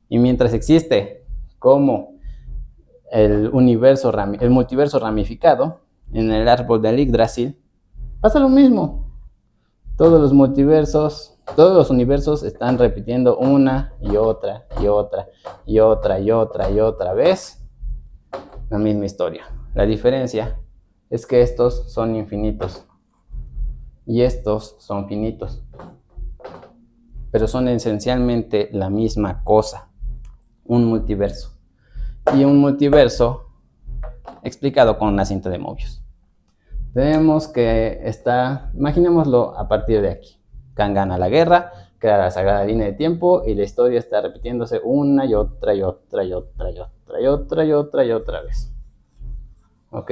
Y mientras existe como el multiverso ramificado en el árbol del Yggdrasil, pasa lo mismo. Todos los multiversos, todos los universos están repitiendo una y otra y otra y otra y otra y otra vez la misma historia. La diferencia es que estos son infinitos y estos son finitos, pero son esencialmente la misma cosa, un multiverso. Y un multiverso explicado con una cinta de Mobius. Vemos que imaginémoslo a partir de aquí. Kang gana la guerra, crea la sagrada línea de tiempo y la historia está repitiéndose una y otra y otra y otra y otra y otra y otra y otra vez. ¿Ok?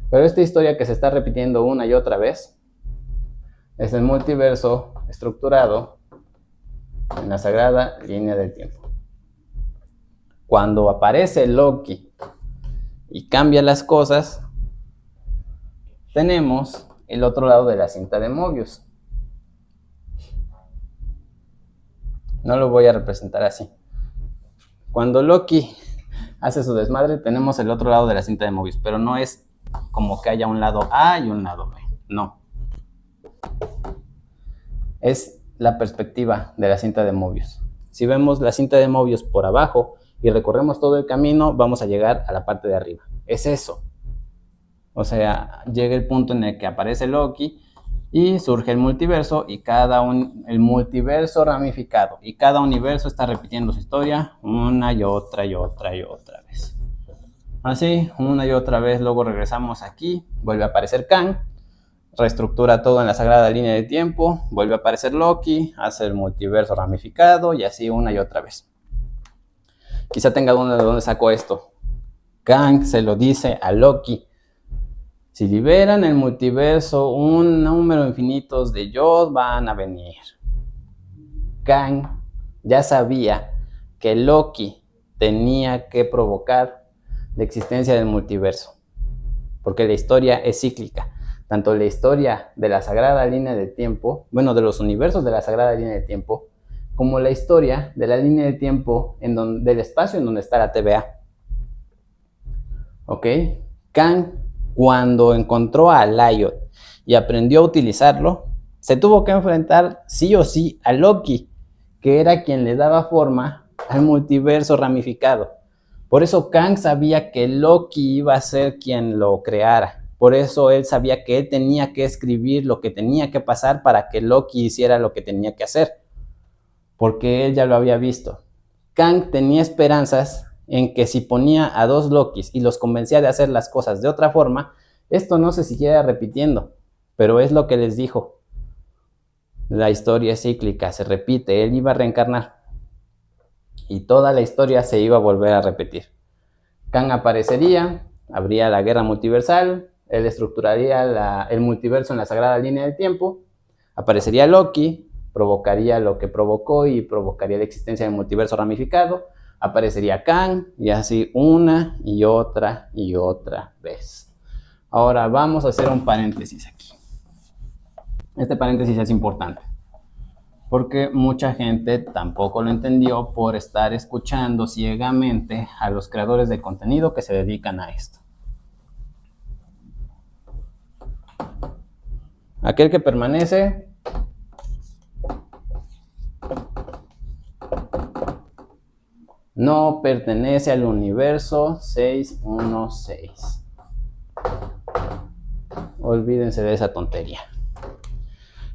Pero esta historia que se está repitiendo una y otra vez es el multiverso estructurado en la sagrada línea del tiempo. Cuando aparece Loki y cambia las cosas, tenemos el otro lado de la cinta de Mobius. No lo voy a representar así. Cuando Loki hace su desmadre, tenemos el otro lado de la cinta de Mobius, pero no es como que haya un lado A y un lado B. No. Es la perspectiva de la cinta de Mobius. Si vemos la cinta de Mobius por abajo y recorremos todo el camino, vamos a llegar a la parte de arriba. Es eso. O sea, llega el punto en el que aparece Loki y surge el multiverso y el multiverso ramificado. Y cada universo está repitiendo su historia una y otra y otra y otra vez. Así, una y otra vez, luego regresamos aquí, vuelve a aparecer Kang, reestructura todo en la sagrada línea de tiempo, vuelve a aparecer Loki, hace el multiverso ramificado y así una y otra vez. Quizá tenga duda de dónde sacó esto. Kang se lo dice a Loki. Si liberan el multiverso, un número infinito de yo van a venir. Kang ya sabía que Loki tenía que provocar la existencia del multiverso, porque la historia es cíclica. Tanto la historia de la sagrada línea de tiempo, de los universos de la sagrada línea de tiempo, como la historia de la línea de tiempo del espacio en donde está la TVA. ¿Ok? Kang, cuando encontró a Elliot y aprendió a utilizarlo, se tuvo que enfrentar sí o sí a Loki, que era quien le daba forma al multiverso ramificado. Por eso Kang sabía que Loki iba a ser quien lo creara. Por eso él sabía que él tenía que escribir lo que tenía que pasar para que Loki hiciera lo que tenía que hacer. Porque él ya lo había visto. Kang tenía esperanzas en que si ponía a 2 Lokis y los convencía de hacer las cosas de otra forma, esto no se siguiera repitiendo. Pero es lo que les dijo. La historia es cíclica, se repite, él iba a reencarnar. Y toda la historia se iba a volver a repetir. Kang aparecería, habría la guerra multiversal, él estructuraría el multiverso en la sagrada línea del tiempo, aparecería Loki, provocaría lo que provocó y provocaría la existencia del multiverso ramificado, aparecería Kang y así una y otra vez. Ahora vamos a hacer un paréntesis aquí. Este paréntesis es importante porque mucha gente tampoco lo entendió por estar escuchando ciegamente a los creadores de contenido que se dedican a esto. Aquel que permanece no pertenece al universo 616. Olvídense de esa tontería.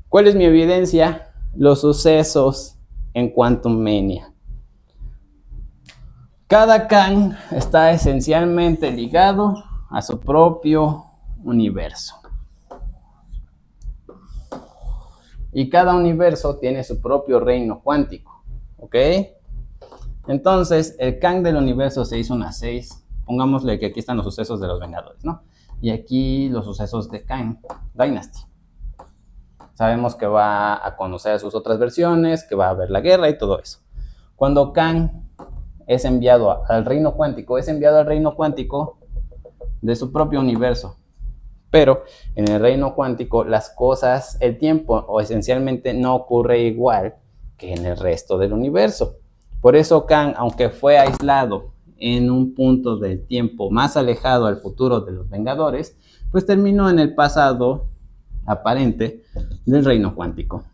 ¿Cuál es mi evidencia? Los sucesos en Quantum Mania. Cada Kang está esencialmente ligado a su propio universo. Y cada universo tiene su propio reino cuántico. ¿Ok? Entonces, el Kang del universo 616, pongámosle que aquí están los sucesos de los Vengadores, ¿no? Y aquí los sucesos de Kang Dynasty. Sabemos que va a conocer sus otras versiones, que va a haber la guerra y todo eso. Cuando Kang es enviado al reino cuántico, es enviado al reino cuántico de su propio universo. Pero en el reino cuántico las cosas, el tiempo o esencialmente no ocurre igual que en el resto del universo. Por eso Kang, aunque fue aislado en un punto del tiempo más alejado al futuro de los Vengadores, pues terminó en el pasado aparente del reino cuántico.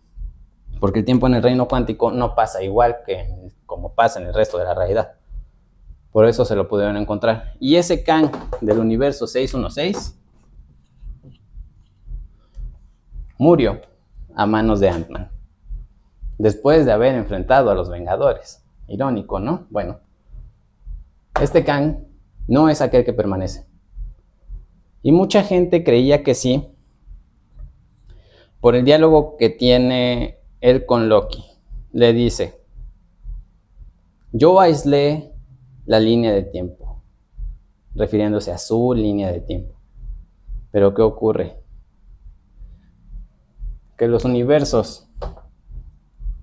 Porque el tiempo en el reino cuántico no pasa igual que como pasa en el resto de la realidad. Por eso se lo pudieron encontrar. Y ese Kang del universo 616 murió a manos de Ant-Man, después de haber enfrentado a los Vengadores. Irónico, ¿no? Bueno, este Kang no es aquel que permanece. Y mucha gente creía que sí, por el diálogo que tiene él con Loki. Le dice: yo aislé la línea de tiempo, refiriéndose a su línea de tiempo. Pero ¿qué ocurre? Que los universos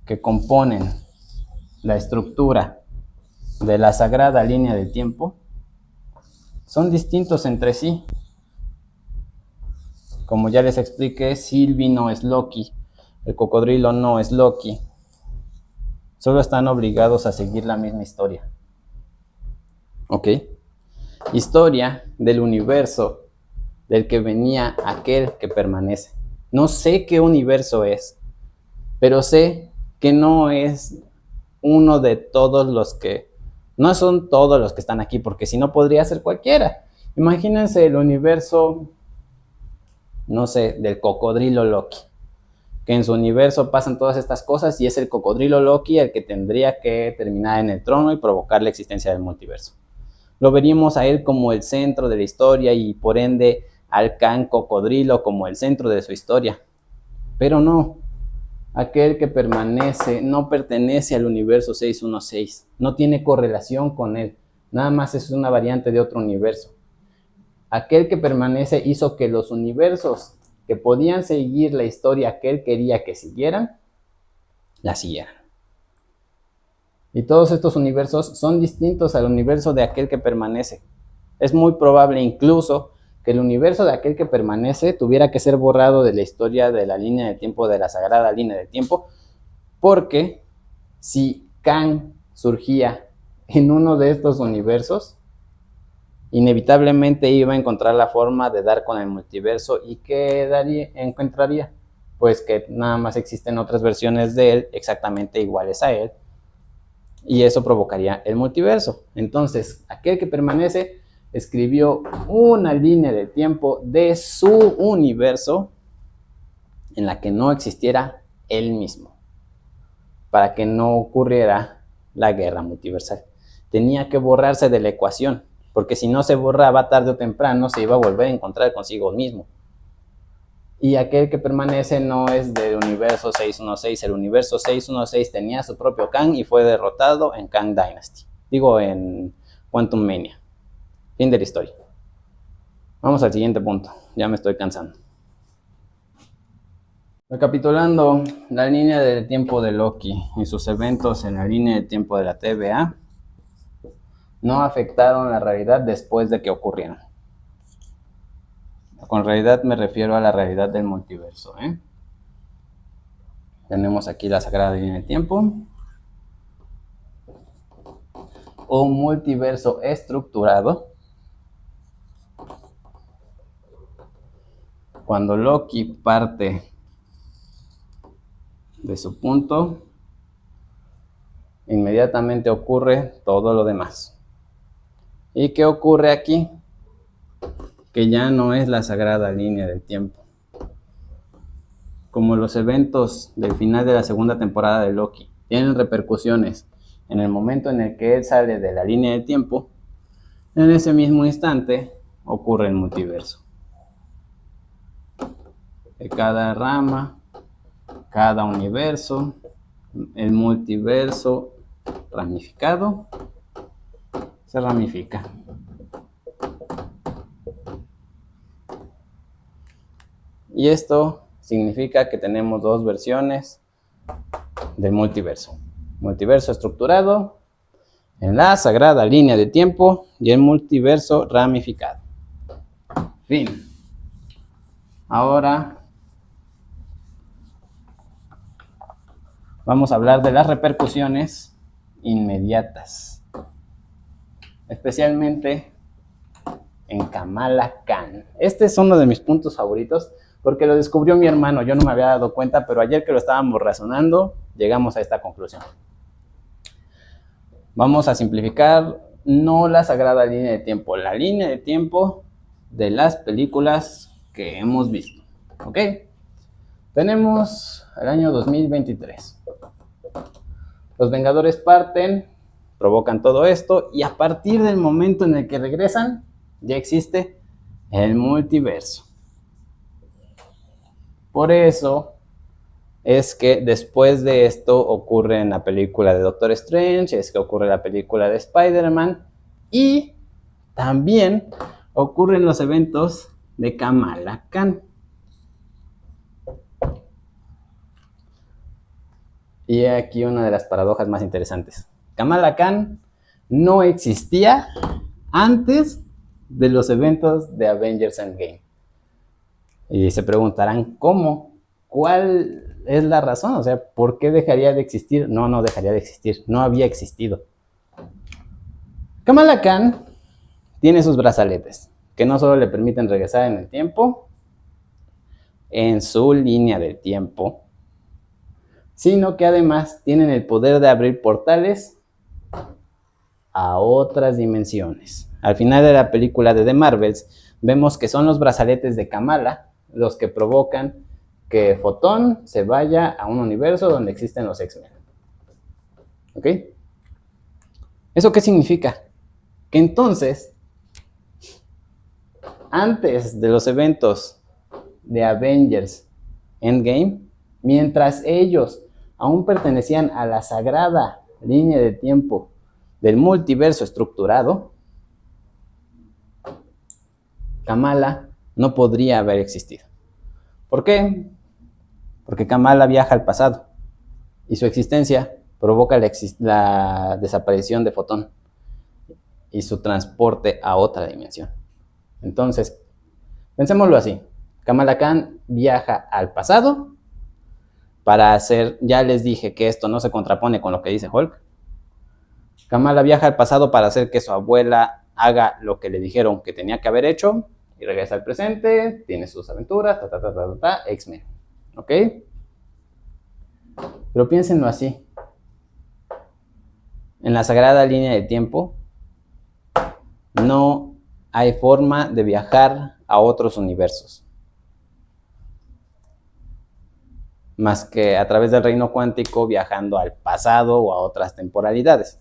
que componen la estructura de la sagrada línea de tiempo son distintos entre sí. Como ya les expliqué, Sylvie no es Loki, el cocodrilo no es Loki. Solo están obligados a seguir la misma historia. ¿Ok? Historia del universo del que venía aquel que permanece. No sé qué universo es, pero sé que no es uno de todos los que... No son todos los que están aquí, porque si no podría ser cualquiera. Imagínense el universo, no sé, del cocodrilo Loki, que en su universo pasan todas estas cosas y es el cocodrilo Loki el que tendría que terminar en el trono y provocar la existencia del multiverso. Lo veríamos a él como el centro de la historia y por ende al Kang cocodrilo como el centro de su historia. Pero no, aquel que permanece no pertenece al universo 616, no tiene correlación con él, nada más es una variante de otro universo. Aquel que permanece hizo que los universos que podían seguir la historia que él quería que siguieran, la siguieran. Y todos estos universos son distintos al universo de aquel que permanece. Es muy probable incluso que el universo de aquel que permanece tuviera que ser borrado de la historia de la línea de tiempo, de la sagrada línea de tiempo, porque Si Kang surgía en uno de estos universos, inevitablemente iba a encontrar la forma de dar con el multiverso. ¿Y qué encontraría? Pues que nada más existen otras versiones de él exactamente iguales a él, y eso provocaría el multiverso. Entonces, aquel que permanece escribió una línea de tiempo de su universo en la que no existiera él mismo, para que no ocurriera la guerra multiversal. Tenía que borrarse de la ecuación, porque si no se borraba, tarde o temprano se iba a volver a encontrar consigo mismo. Y aquel que permanece no es del universo 616. El universo 616 tenía su propio Kang y fue derrotado en Kang Dynasty. Digo, en Quantum Mania. Fin de la historia. Vamos al siguiente punto. Ya me estoy cansando. Recapitulando, la línea del tiempo de Loki y sus eventos en la línea del tiempo de la TVA no afectaron la realidad después de que ocurrieron. Con realidad me refiero a la realidad del multiverso, Tenemos aquí la sagrada línea del tiempo. Un multiverso estructurado. Cuando Loki parte de su punto, inmediatamente ocurre todo lo demás. ¿Y qué ocurre aquí? Que ya no es la sagrada línea del tiempo. Como los eventos del final de la segunda temporada de Loki tienen repercusiones en el momento en el que él sale de la línea del tiempo, en ese mismo instante ocurre el multiverso. De cada rama, cada universo, el multiverso ramificado se ramifica. Y esto significa que tenemos dos versiones del multiverso. Multiverso estructurado en la sagrada línea de tiempo y el multiverso ramificado. Fin. Ahora vamos a hablar de las repercusiones inmediatas, especialmente en Kamala Khan. Este es uno de mis puntos favoritos porque lo descubrió mi hermano. Yo no me había dado cuenta, pero ayer que lo estábamos razonando, llegamos a esta conclusión. Vamos a simplificar, no la sagrada línea de tiempo, la línea de tiempo de las películas que hemos visto. ¿Ok? Tenemos el año 2023. Los Vengadores parten, provocan todo esto, y a partir del momento en el que regresan, ya existe el multiverso. Por eso es que después de esto ocurre en la película de Doctor Strange, es que ocurre en la película de Spider-Man, y también ocurren los eventos de Kamala Khan. Y aquí una de las paradojas más interesantes. Kamala Khan no existía antes de los eventos de Avengers Endgame. Y se preguntarán, ¿cómo? ¿Cuál es la razón? O sea, ¿por qué dejaría de existir? No dejaría de existir. No había existido. Kamala Khan tiene sus brazaletes, que no solo le permiten regresar en el tiempo, en su línea del tiempo, sino que además tienen el poder de abrir portales a otras dimensiones. Al final de la película de The Marvels, vemos que son los brazaletes de Kamala los que provocan que Fotón se vaya a un universo donde existen los X-Men. ¿Ok? ¿Eso qué significa? Que entonces, antes de los eventos de Avengers Endgame, mientras ellos aún pertenecían a la sagrada línea de tiempo del multiverso estructurado, Kamala no podría haber existido. ¿Por qué? Porque Kamala viaja al pasado y su existencia provoca la desaparición de Fotón y su transporte a otra dimensión. Entonces, pensémoslo así. Kamala Khan viaja al pasado para hacer, ya les dije que esto no se contrapone con lo que dice Hulk. Kamala viaja al pasado para hacer que su abuela haga lo que le dijeron que tenía que haber hecho y regresa al presente, tiene sus aventuras, X-Men, ¿ok? Pero piénsenlo así. En la sagrada línea de tiempo no hay forma de viajar a otros universos, más que a través del reino cuántico viajando al pasado o a otras temporalidades.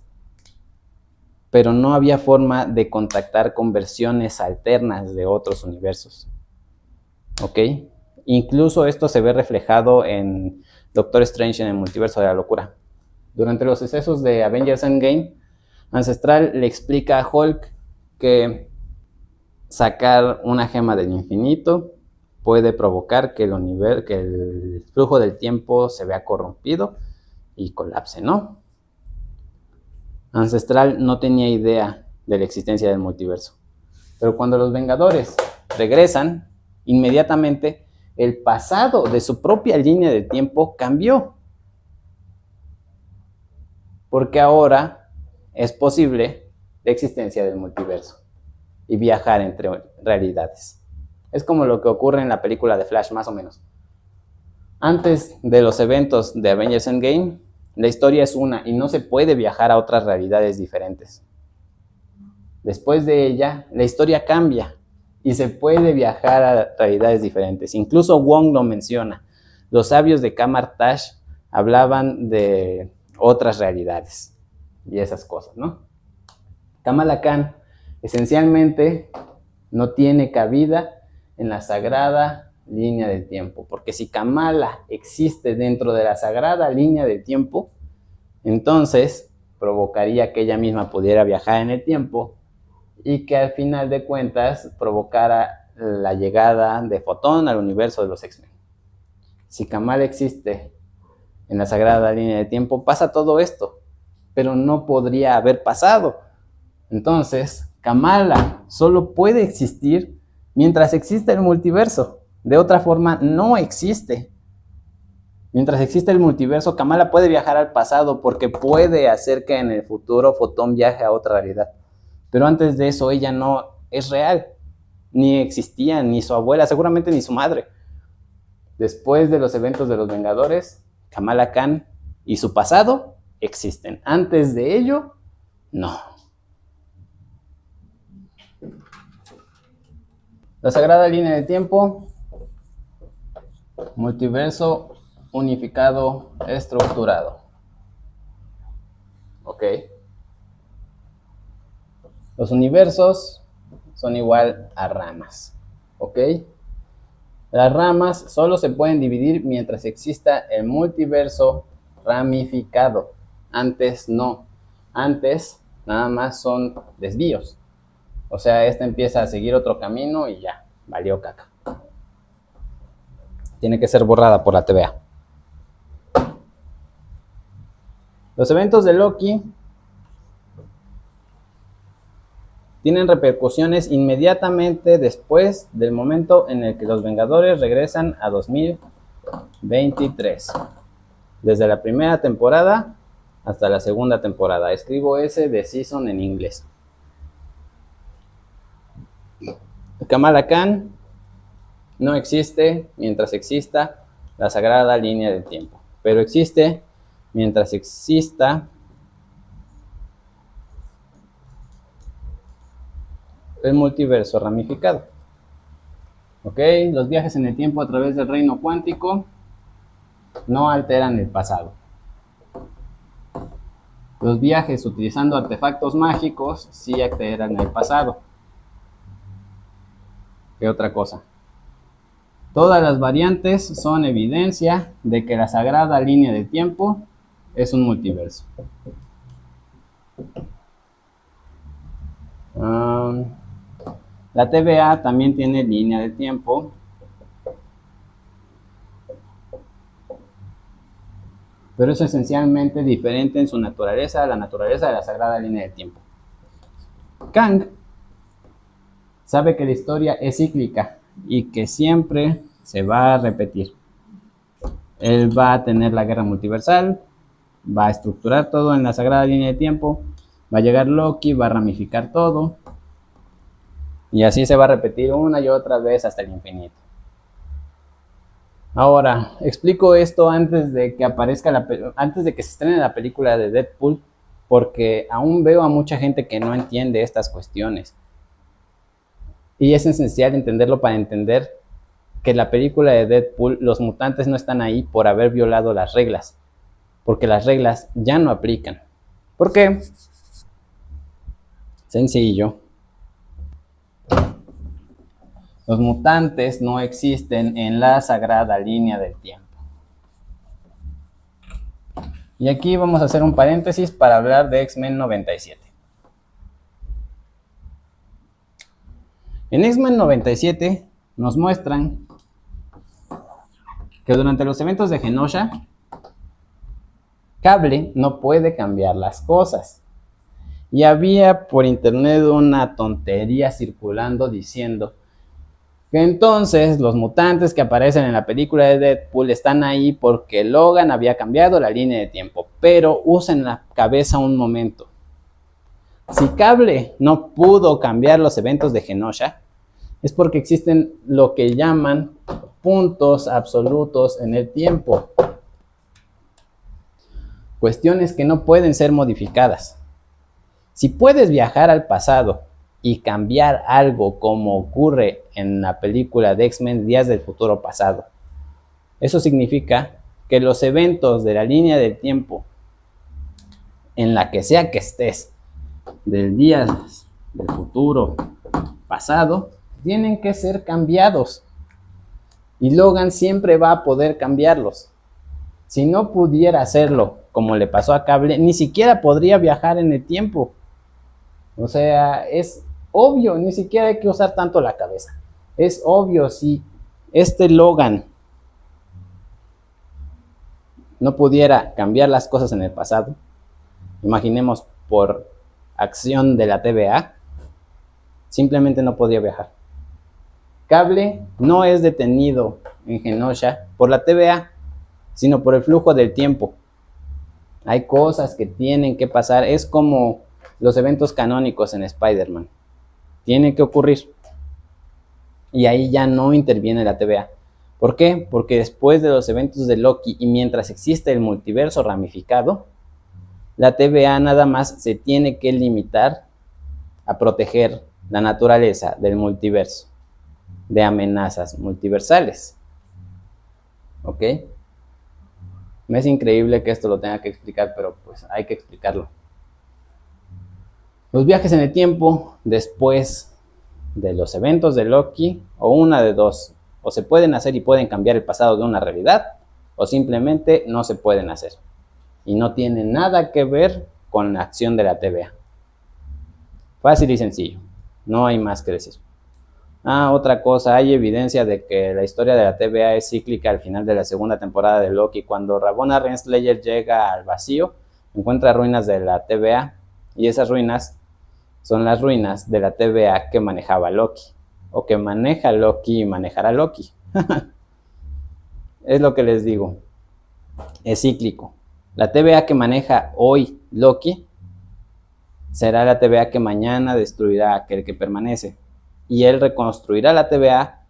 Pero no había forma de contactar con versiones alternas de otros universos, ¿ok? Incluso esto se ve reflejado en Doctor Strange en el multiverso de la locura. Durante los sucesos de Avengers Endgame, Ancestral le explica a Hulk que sacar una gema del infinito puede provocar que el flujo del tiempo se vea corrompido y colapse, ¿no? Ancestral no tenía idea de la existencia del multiverso. Pero cuando los Vengadores regresan, inmediatamente el pasado de su propia línea de tiempo cambió. Porque ahora es posible la existencia del multiverso y viajar entre realidades. Es como lo que ocurre en la película de Flash, más o menos. Antes de los eventos de Avengers Endgame, la historia es una y no se puede viajar a otras realidades diferentes. Después de ella, la historia cambia y se puede viajar a realidades diferentes. Incluso Wong lo menciona. Los sabios de Kamar-Taj hablaban de otras realidades y esas cosas, ¿no? Kamala Khan esencialmente no tiene cabida en la sagrada línea del tiempo, porque si Kamala existe dentro de la sagrada línea del tiempo, entonces provocaría que ella misma pudiera viajar en el tiempo y que al final de cuentas provocara la llegada de Fotón al universo de los X-Men. Si Kamala existe en la sagrada línea de tiempo, pasa todo esto, pero no podría haber pasado. Entonces, Kamala solo puede existir mientras existe el multiverso. De otra forma, no existe. Mientras existe el multiverso, Kamala puede viajar al pasado porque puede hacer que en el futuro Fotón viaje a otra realidad. Pero antes de eso, ella no es real. Ni existía, ni su abuela, seguramente ni su madre. Después de los eventos de los Vengadores, Kamala Khan y su pasado existen. Antes de ello, no. La sagrada línea del tiempo, multiverso unificado estructurado. Ok. Los universos son igual a ramas. Ok. Las ramas solo se pueden dividir mientras exista el multiverso ramificado. Antes no. Antes nada más son desvíos. O sea, esta empieza a seguir otro camino y ya, valió caca. Tiene que ser borrada por la TVA. Los eventos de Loki tienen repercusiones inmediatamente después del momento en el que los Vengadores regresan a 2023. Desde la primera temporada hasta la segunda temporada. Escribo ese de season en inglés. Kamala Khan no existe mientras exista la sagrada línea del tiempo, pero existe mientras exista el multiverso ramificado. ¿Ok? Los viajes en el tiempo a través del reino cuántico no alteran el pasado. Los viajes utilizando artefactos mágicos sí alteran el pasado. ¿Qué otra cosa? Todas las variantes son evidencia de que la sagrada línea de tiempo es un multiverso. La TVA también tiene línea de tiempo. Pero es esencialmente diferente en su naturaleza a la naturaleza de la sagrada línea de tiempo. Kang sabe que la historia es cíclica y que siempre se va a repetir. Él va a tener la guerra multiversal, va a estructurar todo en la sagrada línea de tiempo, va a llegar Loki, va a ramificar todo, y así se va a repetir una y otra vez hasta el infinito. Ahora, explico esto antes de que antes de que se estrene la película de Deadpool, porque aún veo a mucha gente que no entiende estas cuestiones. Y es esencial entenderlo para entender que en la película de Deadpool los mutantes no están ahí por haber violado las reglas, porque las reglas ya no aplican. ¿Por qué? Sencillo. Los mutantes no existen en la sagrada línea del tiempo. Y aquí vamos a hacer un paréntesis para hablar de X-Men 97. En X-Men 97 nos muestran que durante los eventos de Genosha, Cable no puede cambiar las cosas. Y había por internet una tontería circulando diciendo que entonces los mutantes que aparecen en la película de Deadpool están ahí porque Logan había cambiado la línea de tiempo. Pero usen la cabeza un momento. Si Cable no pudo cambiar los eventos de Genosha, es porque existen lo que llaman puntos absolutos en el tiempo. Cuestiones que no pueden ser modificadas. Si puedes viajar al pasado y cambiar algo como ocurre en la película de X-Men Días del Futuro Pasado, eso significa que los eventos de la línea del tiempo, en la que sea que estés, del día del futuro pasado, tienen que ser cambiados. Y Logan siempre va a poder cambiarlos. Si no pudiera hacerlo, como le pasó a Cable, ni siquiera podría viajar en el tiempo. O sea, es obvio, ni siquiera hay que usar tanto la cabeza. Es obvio, si este Logan no pudiera cambiar las cosas en el pasado, imaginemos por acción de la TVA, simplemente no podría viajar. Cable no es detenido en Genosha por la TVA, sino por el flujo del tiempo. Hay cosas que tienen que pasar, es como los eventos canónicos en Spider-Man. Tienen que ocurrir. Y ahí ya no interviene la TVA. ¿Por qué? Porque después de los eventos de Loki y mientras existe el multiverso ramificado, la TVA nada más se tiene que limitar a proteger la naturaleza del multiverso de amenazas multiversales. ¿Ok? Me es increíble que esto lo tenga que explicar, pero pues hay que explicarlo. Los viajes en el tiempo después de los eventos de Loki, o una de dos, o se pueden hacer y pueden cambiar el pasado de una realidad, o simplemente no se pueden hacer. Y no tiene nada que ver con la acción de la TVA. Fácil y sencillo, no hay más que decir. Otra cosa, hay evidencia de que la historia de la TVA es cíclica al final de la segunda temporada de Loki. Cuando Ravonna Renslayer llega al vacío, encuentra ruinas de la TVA, y esas ruinas son las ruinas de la TVA que manejaba Loki, o que maneja Loki y manejará Loki. Es lo que les digo, es cíclico. La TVA que maneja hoy Loki será la TVA que mañana destruirá a aquel que permanece. Y él reconstruirá la TVA,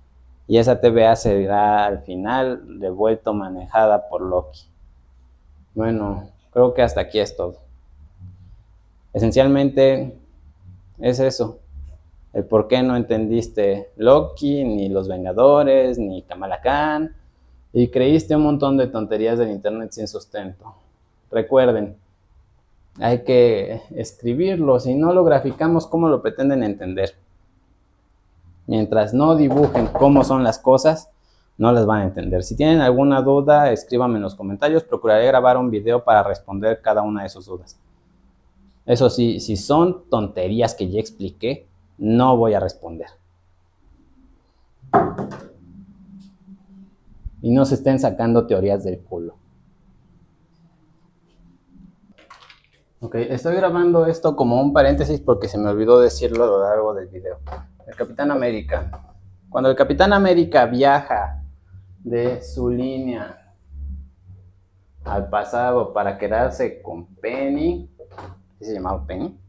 y esa TVA será al final devuelto manejada por Loki. Bueno, creo que hasta aquí es todo. Esencialmente es eso. El por qué no entendiste Loki, ni los Vengadores, ni Kamala Khan, y creíste un montón de tonterías del internet sin sustento. Recuerden, hay que escribirlo, si no lo graficamos, ¿cómo lo pretenden entender? Mientras no dibujen cómo son las cosas, no las van a entender. Si tienen alguna duda, escríbanme en los comentarios. Procuraré grabar un video para responder cada una de sus dudas. Eso sí, si son tonterías que ya expliqué, no voy a responder. Y no se estén sacando teorías del culo. Ok, estoy grabando esto como un paréntesis porque se me olvidó decirlo a lo largo del video. El Capitán América. Cuando el Capitán América viaja de su línea al pasado para quedarse con Penny. ¿Qué se llamaba Penny?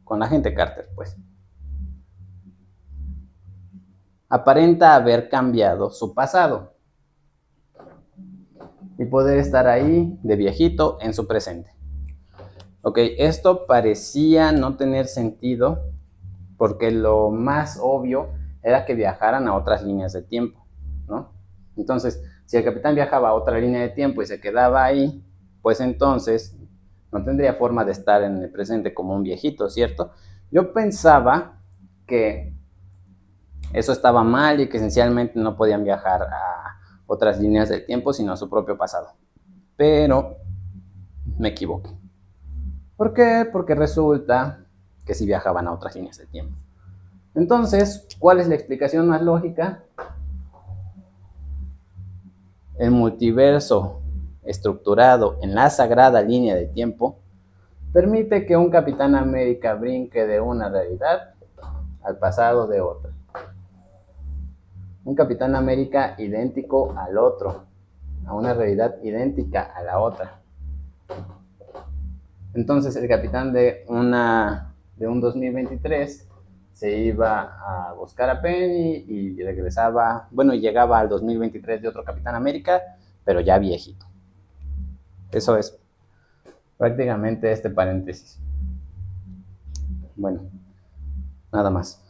Con la agente Carter, pues. Aparenta haber cambiado su pasado y poder estar ahí de viejito en su presente. Ok, esto parecía no tener sentido porque lo más obvio era que viajaran a otras líneas de tiempo, ¿no? Entonces, si el capitán viajaba a otra línea de tiempo y se quedaba ahí, pues entonces no tendría forma de estar en el presente como un viejito, ¿cierto? Yo pensaba que eso estaba mal y que esencialmente no podían viajar a otras líneas del tiempo, sino a su propio pasado. Pero me equivoqué. ¿Por qué? Porque resulta que sí viajaban a otras líneas del tiempo. Entonces, ¿cuál es la explicación más lógica? El multiverso estructurado en la sagrada línea de tiempo permite que un Capitán América brinque de una realidad al pasado de otra. Un Capitán América idéntico al otro, a una realidad idéntica a la otra. Entonces el capitán de un 2023 se iba a buscar a Penny y regresaba, bueno, y llegaba al 2023 de otro Capitán América, pero ya viejito. Eso es prácticamente este paréntesis. Bueno, nada más.